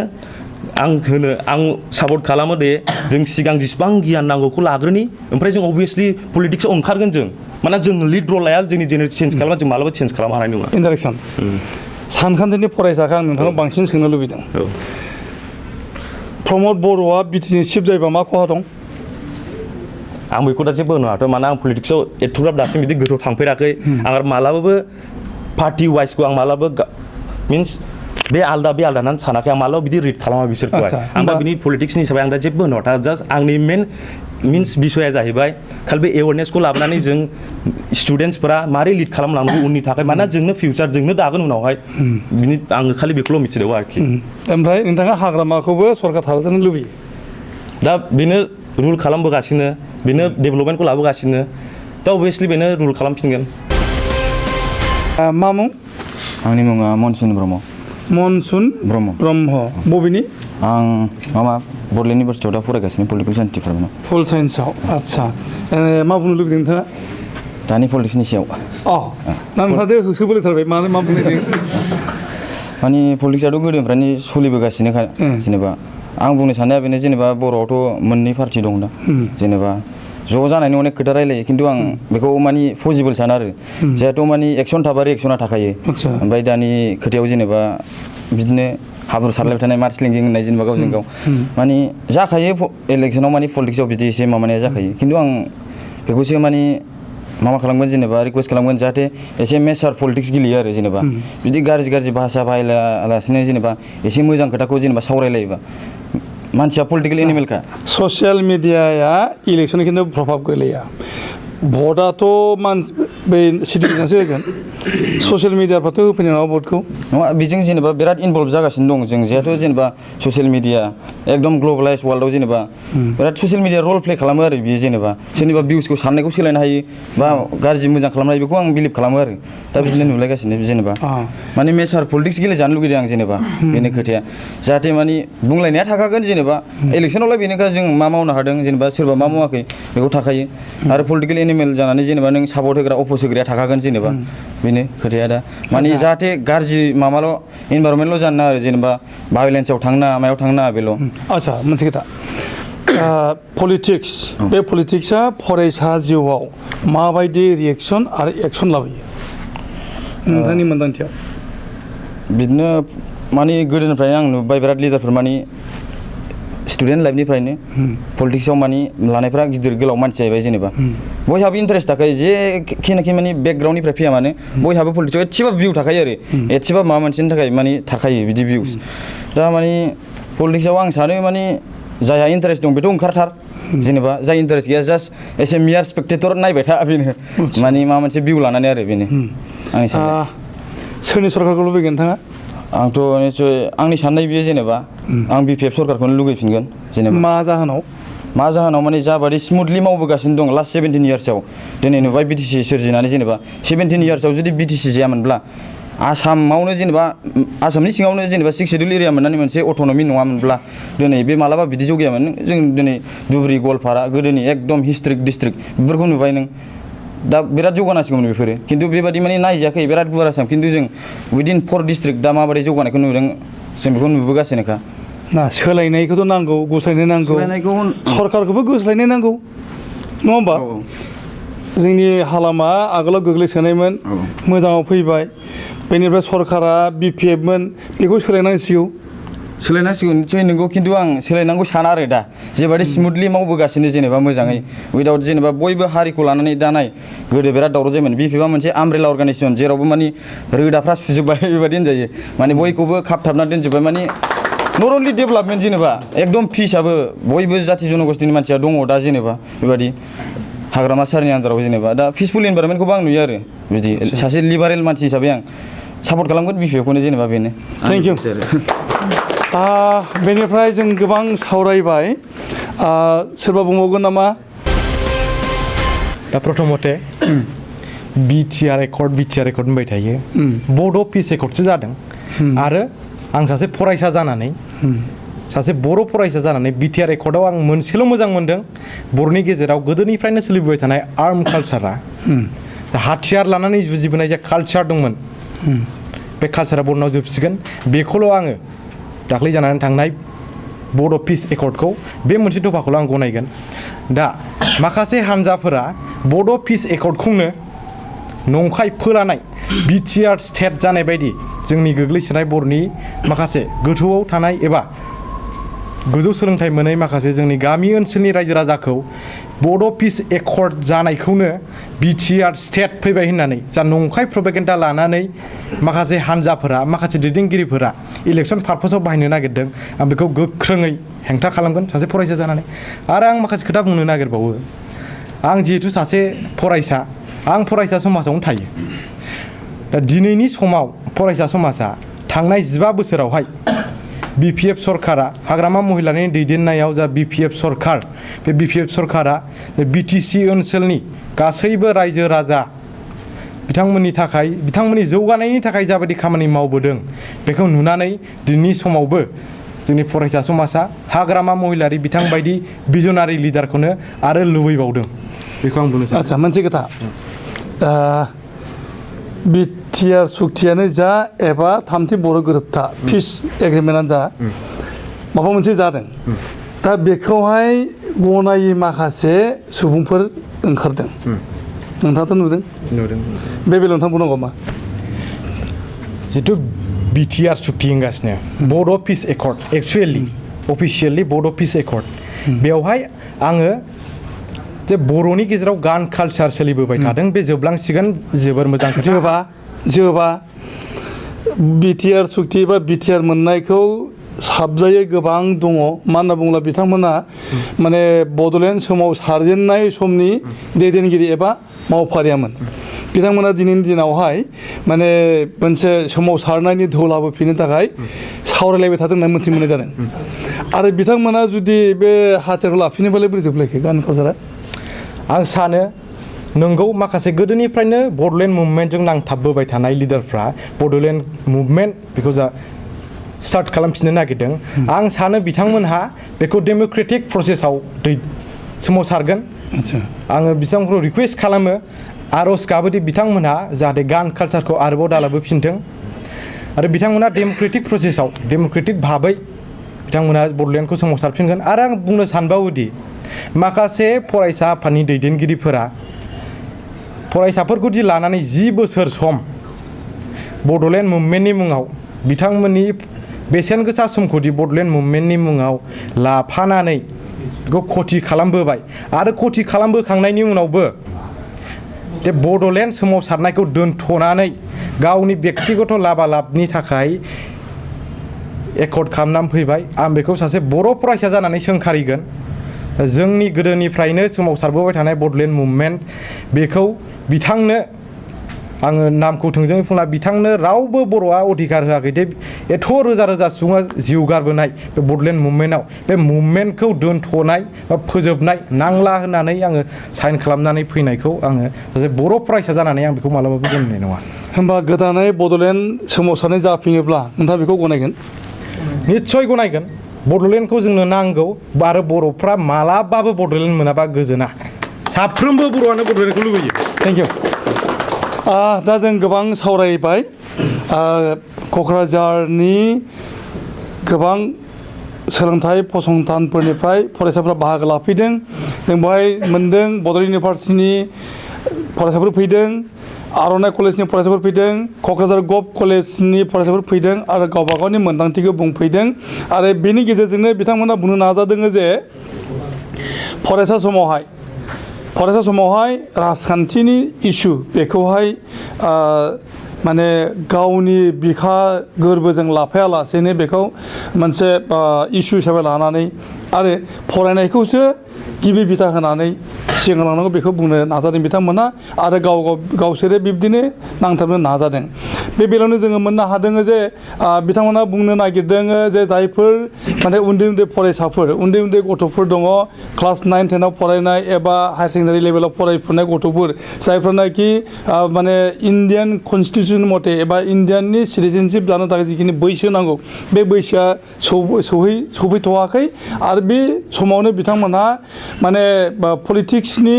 S7: आं सापर्ट खालामो दे जों सिगां जेसेबां गियान नांगौखौ लाग्रोनि ओमफ्राय जों अबभियासलि पलिटिक्सआव ओंखारगोन जों मानोना जों लिड रल लाया जोंनि जेनेरेसन चेन्ज खालामा जों मालाबा चेन्ज खालामनो हानाय नङा
S1: इन्टारेक्सन सानखान्थिनि फरायसाखौ आं नोंथांनाव बांसिन सोंनो लुबैदों प्रमद बर'आ बिटिसिनि चिफ जायोबा मा खहा दं
S7: आं बेखौ दा जेबो होनो हाथों मानोना आं पलिटिक्सआव एथ'ग्राब दासिम बिदि गोथौ थांफेराखै आं मालाबाबो पार्टि वाइसखौ आं मालाबा मिन्स बे आलदा होननानै सानाखै आं मालाबा बिदि रिड खालामा बिसोरखौहाय आं दा बिनि पलिटिक्सनि हिसाबै आं दा जेबो होनो हाथा जास्ट आंनि मेन मिन्स बिसया जाहैबाय खालि बे एवारनेसखौ लाबोनानै जों स्टुडेन्टसफोरा मारै लिड खालामलांनांगौ उननि थाखाय मानोना जोंनो फिउचार जोंनो दागोन उनावहाय बिनि आङो खालि बेखौल' मिथिदों आरोखि
S1: ओमफ्राय नोंथाङा हाग्रामाखौबो सरकार थाजानो लुबैयो
S7: दा बेनो रुल खालामबोगासिनो बेनो डेभेलपमेन्टखौ लाबोगासिनो
S15: दा अबभियासलि बेनो रुल खालामफिनगोन।
S1: मा मुं?
S2: आंनि मुङा मनसुन ब्रह्म।
S1: मनसुन
S2: ब्रह्म।
S1: बबेनि?
S2: आं माबा बड'लेण्ड इउनिभारसिटियाव दा फरायगासिनो पलिटिकेल साइन्स डिपार्टमेन्टआव।
S1: पल साइन्सआव आदसा मा बुंनो लुबैदों नोंथाङा?
S2: दानि पलिटिक्सनि सायाव।
S1: नोंथाङा होसोबोलायथारबाय मा बुंनो
S2: माने पलिटिक्सआथ' गोदोनिफ्रायनो सोलिबोगासिनोखा जेनेबा आं बुंनो साननाया बेनो जेनेबा बर'आवथ' मोननै पार्टि दं दा जेनेबा ज' जानायनि अनेक खोथा रायलायो खिन्थु आं बेखौ माने पजिबोल साना आरो जिहेथु माने एक्सन थाबा रिएक्सना थाखायो ओमफ्राय दानि खोथायाव जेनेबा बिदिनो हाब्रु सारलायबाय थानाय मार्चलिंजिं होननाय जेनेबा गावजों गाव माने जाखायो इलेक्सनाव माने पलिटिक्सआव बिदि एसे माबानाया जाखायो खिन्थु आं बेखौसो माने माबा खालामगोन जेनेबा रिकुवेस्ट खालामगोन जाहाथे एसे मेसार पलिटिक्स गेलेयो आरो जेनेबा बिदि गाज्रि भाषा बाहायालासिनो जेनेबा एसे मोजां खोथाखौ जेनेबा सावरायलायोबा मानसिया पलिटिकल एनिमेलखा
S1: ससियेल मिडियाया इलेक्सननि खिन्थु प्रभाब गोलैया भटआथ' बै सिटिजेनासो होगोन ससियेल मिडियाफ्राथ' होफैनाय नङा भटखौ
S2: नङा बेजों जेनेबा बिराद इनभल्भ जागासिनो दं जों जिहेथु जेनेबा ससियेल मिडिया एकदम ग्लबेलाइज वर्ल्डआव जेनेबा बिराद ससियेल मिडिया रल प्ले खालामो आरो बियो जेनेबा सोरनिबा भिउसखौ साननायखौ सोलायनो हायो बा गाज्रि मोजां खालामनो हायो बेखौ आं बिलिभ खालामो आरो दा बिदिनो नुलायगासिनो जेनेबा माने मेसार पलिटिक्स गेलेजानो लुगैदों आं जेनेबा बेनो खोथाया जाहाथे माने बुंलायनाया थाखागोन जेनेबा इलेक्सनावलाय बेनोखा जों मा मावनो हादों जेनेबा सोरबा मा मावाखै बेखौ थाखायो आरो पलिटिकेल एनिमेल जानानै जेनेबा नों सापर्ट होग्रा अपोज होग्राया थाखागोन जेनेबा बेनो खोथाया दा माने जाहाथे गाज्रि माबाल' इनभारमेन्टल' जानो नाङा आरो जेनेबा भायलेन्सआव थांनो नाङा मायाव थांनो नाङा बेल'
S1: आच्छा मोनसे खोथा पलिटिक्स बे पलिटिक्सआ फरायसा जिउआव माबायदि रिएक्सन आरो एक्सन लाबोयो नोंथांनि मोन्दांथियाव
S2: बिदिनो माने गोदोनिफ्रायनो आं नुबाय बिराद लिडारफोर माने स्टुडेन्ट लाइफनिफ्रायनो पलिटिक्सआव माने लानायफ्रा गिदिर गोलाव मानसि जाहैबाय जेनेबा बयहाबो इन्टारेस्ट थाखायो जेखिनाखि माने बेकग्राउन्डनिफ्राय फैया मानो बयहाबो पलिटिक्सआव एसेबाबो भिउ थाखायो आरो एसेबाबो माबा मोनसेनि थाखाय माने थाखायो बिदि भिउस दा माने पलिटिक्सआव आं सानो माने जायहा इन्टारेस्ट दं बेथ' ओंखारथार जेनेबा जाय इन्टारेस्ट गैया जास्ट एसे मियार स्पेक्टेटर नायबाय था बेनो माने माबा मोनसे भिउ लानानै आरो बेनो आंनि साननाय
S1: सोरनि सरकारखौ लुबैगोन नोंथाङा
S2: आंथ' निस्सय आंनि साननाय बियो जेनेबा आं बिपिएफ सरकारखौनो लुगैफिनगोन जेनेबा मा जाहोनाव माने जाबादि स्मुथलि मावबोगासिनो दं लास्ट 17 इयार्सआव दिनै नुबाय बिटिसि सोरजिनानै जेनेबा 17 इयार्सआव जुदि बिटिसि जायामोनब्ला आसामावनो जेनेबा आसामनि सिङावनो जेनेबा 6 सिडिउल एरिया मोननानै मोनसे अट'नमि नङामोनब्ला दिनै बे मालाबा बिदि जौगायामोन जों दिनै धुबुरि गवालपारा गोदोनि एकदम हिस्ट्रिक डिस्ट्रिक्ट बेफोरखौ नुबाय नों दा बिराद जौगानांसिगौमोन बेफोरो खिन्थु बेबादि माने नायजायाखै बिराद गुवार आसाम खिन्थु जों उइदिन 4 डिस्ट्रिक्ट दा माबायदि जौगानायखौ नुदों जों बेखौ नुबोगासिनोखा
S1: ना सोलायनायखौथ' नांगौ गुस्लायनाय नांगौ सरकारखौबो गुस्लायनाय नांगौ नङा होमबा जोंनि हालामा आगोलाव गोग्लैसोनायमोन मोजाङाव फैबाय बेनिफ्राय सरकारा बिपिएफमोन बेखौ सोलायनांसिगौ
S2: निसय नंगौ खिन्थु आं सोलायनांगौ साना आरो दा जेबादि स्मुथलि मावबोगासिनो जेनेबा मोजाङै उइदाउट जेनेबा बयबो हारिखौ लानानै दा नाय गोदो बिराद दावराव जायोमोन बिपिएफआ मोनसे आमब्रेला अर्गानाइजेसन जेरावबो माने रोदाफ्रा सुजोब्बाय बेबायदि होनजायो माने बयखौबो खाबथाबना दोनजोब्बाय माने नट अनलि डेभेलपमेन्ट जेनेबा एकदम पिसआबो बयबो जाथि जनगोष्ठीनि मानसिया दङ दा जेनेबा बेबायदि हाग्रामा सारनि आन्दाराव जेनेबा दा पिसफुल इनभारमेन्टखौबो आं नुयो आरो बिदि सासे लिबारेल मानसि हिसाबै आं सापर्ट खालामगोन बिपिएफखौनो जेनेबा बेनो
S1: थेंक इउ बेनिफ्राय जों गोबां सावरायबाय सोरबा बुंबावगोन नामा
S17: दा प्रथमते बिटिआर एकर्ड होनबाय थायो बड' पिस एकर्डसो जादों आरो आं सासे फरायसा जानानै सासे बर' फरायसा जानानै बिटिआर एकर्डआव आं मोनसेल' मोजां मोनदों बर'नि गेजेराव गोदोनिफ्रायनो सोलिबोबाय थानाय आर्म कालचारा जा हाथियार लानानै जुजिबोनाय जे कालचार दंमोन बे कालचारा बर'नाव जोबसिगोन बेखौल' आङो दाख्लै जानानै थांनाय बड' पिस एकर्डखौ बे मोनसे दफाखौल' आं गनायगोन दा माखासे हान्जाफोरा बड' पिस एकर्डखौनो नंखाय फोलानाय बिटिआर स्टेट जानाय बायदि जोंनि गोग्लैसोनाय बर'नि माखासे गोथौआव थानाय एबा गोजौ सोलोंथाइ मोनै माखासे जोंनि गामि ओनसोलनि रायजो राजाखौ बड' पिस एकर्ड जानायखौनो बिटिआर स्टेट फैबाय होननानै जा नंखाय प्रपेगेन्डा लानानै माखासे हान्जाफोरा माखासे दैदेनगिरिफोरा इलेक्सन पार्पसाव बाहायनो नागिरदों आं बेखौ गोख्रोङै हेंथा खालामगोन सासे फरायसा जानानै आरो आं माखासे खोथा बुंनो नागिरबावो आं जिहेतु सासे फरायसा आं फरायसा समाजावनो थायो दा दिनैनि समाव फरायसा समाजा थांनाय 15 बोसोरावहाय BPF सरकारा हाग्रामा महिलानि दैदेननायाव जा BPF सरकार बे BPF सरकारा BTC ओनसोलनि गासैबो रायजो राजा बिथांमोननि थाखाय बिथांमोननि जौगानायनि थाखाय जाबायदि खामानि मावबोदों बेखौ नुनानै दिनैनि समावबो जोंनि फरायसा समाजा हाग्रामा महिलारि बिथांबायदि भिजनारि लिडारखौनो आरो लुबैबावदों बेखौ आं बुंनो सानो।
S1: आच्छा मोनसे खोथा बिटिआर सुक्तियानो जा एबा थामथि बर' गोरोबथा पिस एग्रिमेन्टआनो जा माबा मोनसे जादों दा बेखौहाय गनायै माखासे सुबुंफोर ओंखारदों नोंथाङाथ' नुदों बे बेलायाव नोंथां बुंनांगौ मा
S17: जिथु BTR सुक्ति होनगासिनो बड' पिस एकर्ड एक्सुवेलि अफिसियेलि बड' पिस एकर्ड बेवहाय आङो जे बर'नि गेजेराव गान कालचार सोलिबोबाय थादों बे जोबलांसिगोन जोबोर मोजां
S1: जोबा BTR सुक्ति बा BTR मोननायखौ साबजायै गोबां दङ मा होनना बुङोब्ला बिथांमोना माने बड'लेण्ड सोमावसारजेननाय समनि दैदेनगिरि एबा मावफारियामोन बिथांमोना दिनैनि दिनावहाय माने मोनसे सोमावसारनायनि धौ लाबोफिननो थाखाय सावरायलायबाय थादों होनना मोनथि मोननाय जादों आरो बिथांमोना जुदि बे हाथियारखौ लाफिनोबालाय बोरै जोबलायखो गान कालचारा
S17: आं सानो नंगौ माखासे गोदोनिफ्रायनो बड'लेण्ड मुभमेन्टजों नांथाबबोबाय थानाय लिडारफ्रा बड'लेण्ड मुभमेन्ट बेखौ जा स्टार्ट खालामफिननो नागिरदों आं सानो बिथांमोनहा बेखौ डेम'क्रेटिक प्रसेसआव सोमावसारगोन आङो बिथांमोनखौ रिकुवेस्ट खालामो आर'ज गाबोदि बिथांमोनहा जाहाथे गान कालचारखौ आरोबाव दालाबोफिनथों आरो बिथांमोना डेम'क्रेटिक प्रसेसआव डेम'क्रेटिक भाबै बिथांमोना बड'लेण्डखौ सोमावसारफिनगोन आरो आं बुंनो सानबावोदि माखासे फरायसा आफादनि दैदेनगिरिफोरा फरायसाफोरखौ दि लानानै 10 बोसोर सम बड'लेण्ड मुभमेन्टनि मुङाव बिथांमोननि बेसेन गोसा समखौ दि बड'लेण्ड मुभमेन्टनि मुङाव लाफानानै बेखौ खथि खालामबोबाय आरो खथि खालामबोखांनायनि उनावबो जे बड'लेण्ड सोमावसारनायखौ दोनथ'नानै गावनि बेक्तिगत लाबालाबनि थाखाय एकर्ड खालामनानै फैबाय आं बेखौ सासे बर' फरायसा जानानै सोंखारिगोन जोंनि गोदोनिफ्रायनो सोमावसारबोबाय थानाय बड'लेण्ड मुभमेन्ट बेखौ बिथांनो आङो नामखौ थोंजोङै बुंला बिथांनो रावबो बर'आ अधिकार होआखै दे एथ' रोजा रोजा सुबुङा जिउ गारबोनाय बे बड'लेण्ड मुभमेन्टआव बे मुभमेन्टखौ दोनथ'नाय बा फोजोबनाय नांला होननानै आङो साइन खालामनानै फैनायखौ आङो सासे बर' फरायसा जानानै आं बेखौ मालाबाबो गनायनाय नङा
S1: होमबा गोदानै बड'लेण्ड सोमावसारनाय जाफिङोब्ला नोंथाङा बेखौ गनायगोन
S17: निस्सय गनायगोन बड'लेण्डखौ जोंनो नांगौ आरो बर'फ्रा मालाबाबो बड'लेण्ड मोनाबा गोजोना साफ्रोमबो बर'आनो बड'लेण्डखौ लुबैयो
S1: थेंक इउ दा जों गोबां सावरायबाय क'क्राझारनि गोबां सोलोंथाइ फसंथानफोरनिफ्राय फरायसाफोरा बाहागो लाफैदों जों बेवहाय मोनदों बड'लेण्ड इउनिभारसिटिनि फरायसाफोर फैदों आर'नाइ कलेजनि फरायसाफोर फैदों क'क्राझार गभ कलेजनि फरायसाफोर फैदों आरो गावबा गावनि मोन्दांथिखौ बुंफैदों आरो बेनि गेजेरजोंनो बिथांमोना बुंनो नाजादों जे फरायसा समावहाय राजखान्थिनि इसु बेखौहाय माने गावनि बिखा गोरबोजों लाफायालासेनो बेखौ मोनसे इसु हिसाबै लानानै आरो फरायनायखौसो गिबि बिथा होनानै सिगांलांनांगौ बेखौ बुंनो नाजादों बिथांमोना आरो गावसोरो बिब्दिनो नांथाबनो नाजादों बे बेलायावनो जोङो मोननो हादों जे बिथांमोना बुंनो नागिरदों जे जायफोर माने उन्दै उन्दै फरायसाफोर उन्दै उन्दै गथ'फोर दङ क्लास 9, 10आव फरायनाय एबा हायार सेकेन्डारि लेभेलाव फरायफुनाय गथ'फोर जायफ्रानाखि माने इण्डियान कनस्टिटिउसन मथे एबा इण्डियाननि सिटिजेनशिप जानो थाखाय जिखिनि बैसो नांगौ बे बैसोआ सौफैथ'वाखै आरो बे समावनो बिथांमोनहा माने पलिटिक्सनि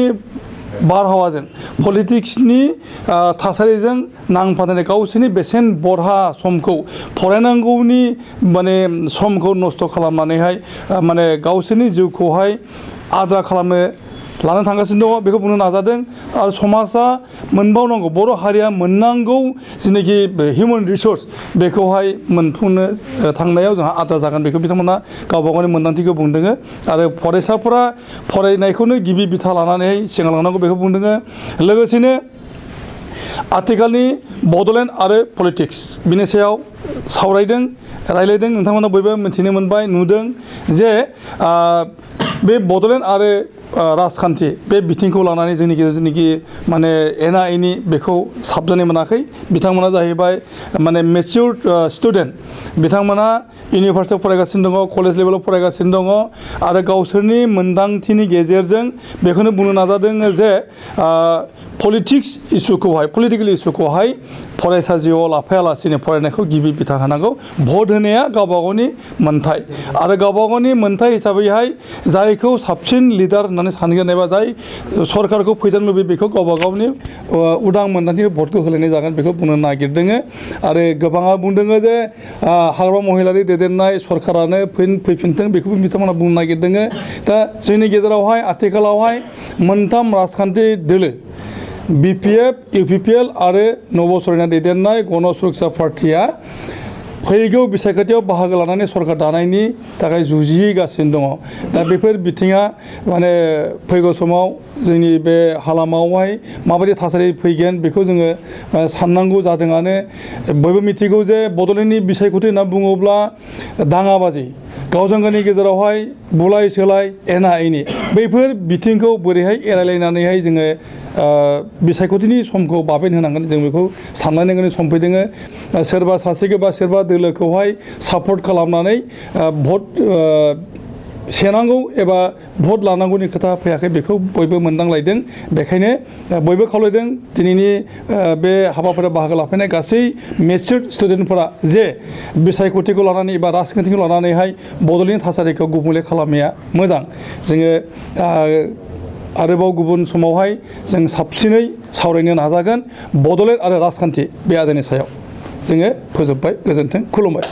S1: बारहावाजों पलिटिक्सनि थासारिजों नांफानानै गावसोरनि बेसेन बरहा समखौ फरायनांगौनि माने समखौ नस्थ' खालामनानैहाय माने गावसोरनि जिउखौहाय आद्रा खालामनो लानो थांगासिनो दङ बेखौ बुंनो नाजादों आरो समाजा मोनबावनांगौ बर' हारिया मोननांगौ जिनाखि हिउमेन रिसर्स बेखौहाय मोनफुंनो थांनायाव जोंहा आद्रा जागोन बेखौ बिथांमोना गावबा गावनि मोन्दांथिखौ बुंदों आरो फरायसाफोरा फरायनायखौनो गिबि बिथा लानानै सिगांलांनांगौ बेखौ बुंदों लोगोसेनो आथिखालनि बड'लेण्ड आरो पलिटिक्स बिनि सायाव सावरायदों रायलायदों नोंथांमोना बयबो मिथिनो मोनबाय नुदों जे बे बड'लेण्ड आरो राजखान्थि बे बिथिंखौ लानानै जोंनि गेजेराव जेनाखि माने एना एनि बेखौ साबजानाय मोनाखै बिथांमोना जाहैबाय माने मेचिउर्ड स्टुडेन्ट बिथांमोना इउनिभार्सिटियाव फरायगासिनो दङ कलेज लेभेलाव फरायगासिनो दङ आरो गावसोरनि मोन्दांथिनि गेजेरजों बेखौनो बुंनो नाजादों जे पलिटिक्स इस्युखौहाय पलिटिकेल इस्युखौहाय फरायसा जिउआव लाफायालासिनो फरायनायखौ गिबि बिथा होनांगौ भट होनाया गावबा गावनि मोन्थाय आरो गावबा गावनि मोन्थाय हिसाबैहाय जायखौ साबसिन लिडार होननानै सानगोन एबा जाय सरकारखौ फैजानो लुबैयो बेखौ गावबा गावनि उदां मोन्दांथि भटखौ होलायनाय जागोन बेखौ बुंनो नागिरदों आरो गोबाङा बुंदों जे हाग्रामा महिलारि दैदेननाय सरकारानो फैफिनथों बेखौबो बिथांमोना बुंनो नागिरदों दा जोंनि गेजेरावहाय आथिखालावहाय मोनथाम राजखान्थि दोलो BPF, UPPL आरो नब सरैना दैदेननाय गण सुरक्षा पार्टिया फैगौ बिसायख'थियाव बाहागो लानानै सरकार दानायनि थाखाय जुजिगासिनो दङ दा बेफोर बिथिङा माने फैगौ समाव जोंनि बे हालामावहाय माबायदि थासारि फैगोन बेखौ जोङो साननांगौ जादोंआनो बयबो मिथिगौ जे बड'लेण्डनि बिसायख'थि होनना बुङोब्ला दाङाबाजि गावजों गावनि गेजेरावहाय बुलाय सोलाय एना एनि बैफोर बिथिंखौ बोरैहाय एरायलायनानैहाय जोङो बिसायख'थिनि समखौ बाबेन होनांगोन जों बेखौ सानलायनांगौनि सम फैदों सोरबा सासेखौ बा सोरबा दोलोखौहाय सापर्ट खालामनानै भट सेनांगौ एबा भट लानांगौनि खोथा फैयाखै बेखौ बयबो मोनदांलायदों बेखायनो बयबो खावलायदों दिनैनि बे हाबाफारियाव बाहागो लाफैनाय गासै मेचिउर्ड स्टुडेन्टफोरा जे बिसायख'थिखौ लानानै एबा राजखान्थिखौ लानानैहाय बड'लेण्डनि थासारिखौ गुबुंले खालामनाया मोजां जोङो आरोबाव गुबुन समावहाय जों साबसिनै सावरायनो नाजागोन बड'लेण्ड आरो राजखान्थि बे आयदानि सायाव जोङो फोजोबबाय गोजोन्थों खुलुमबाय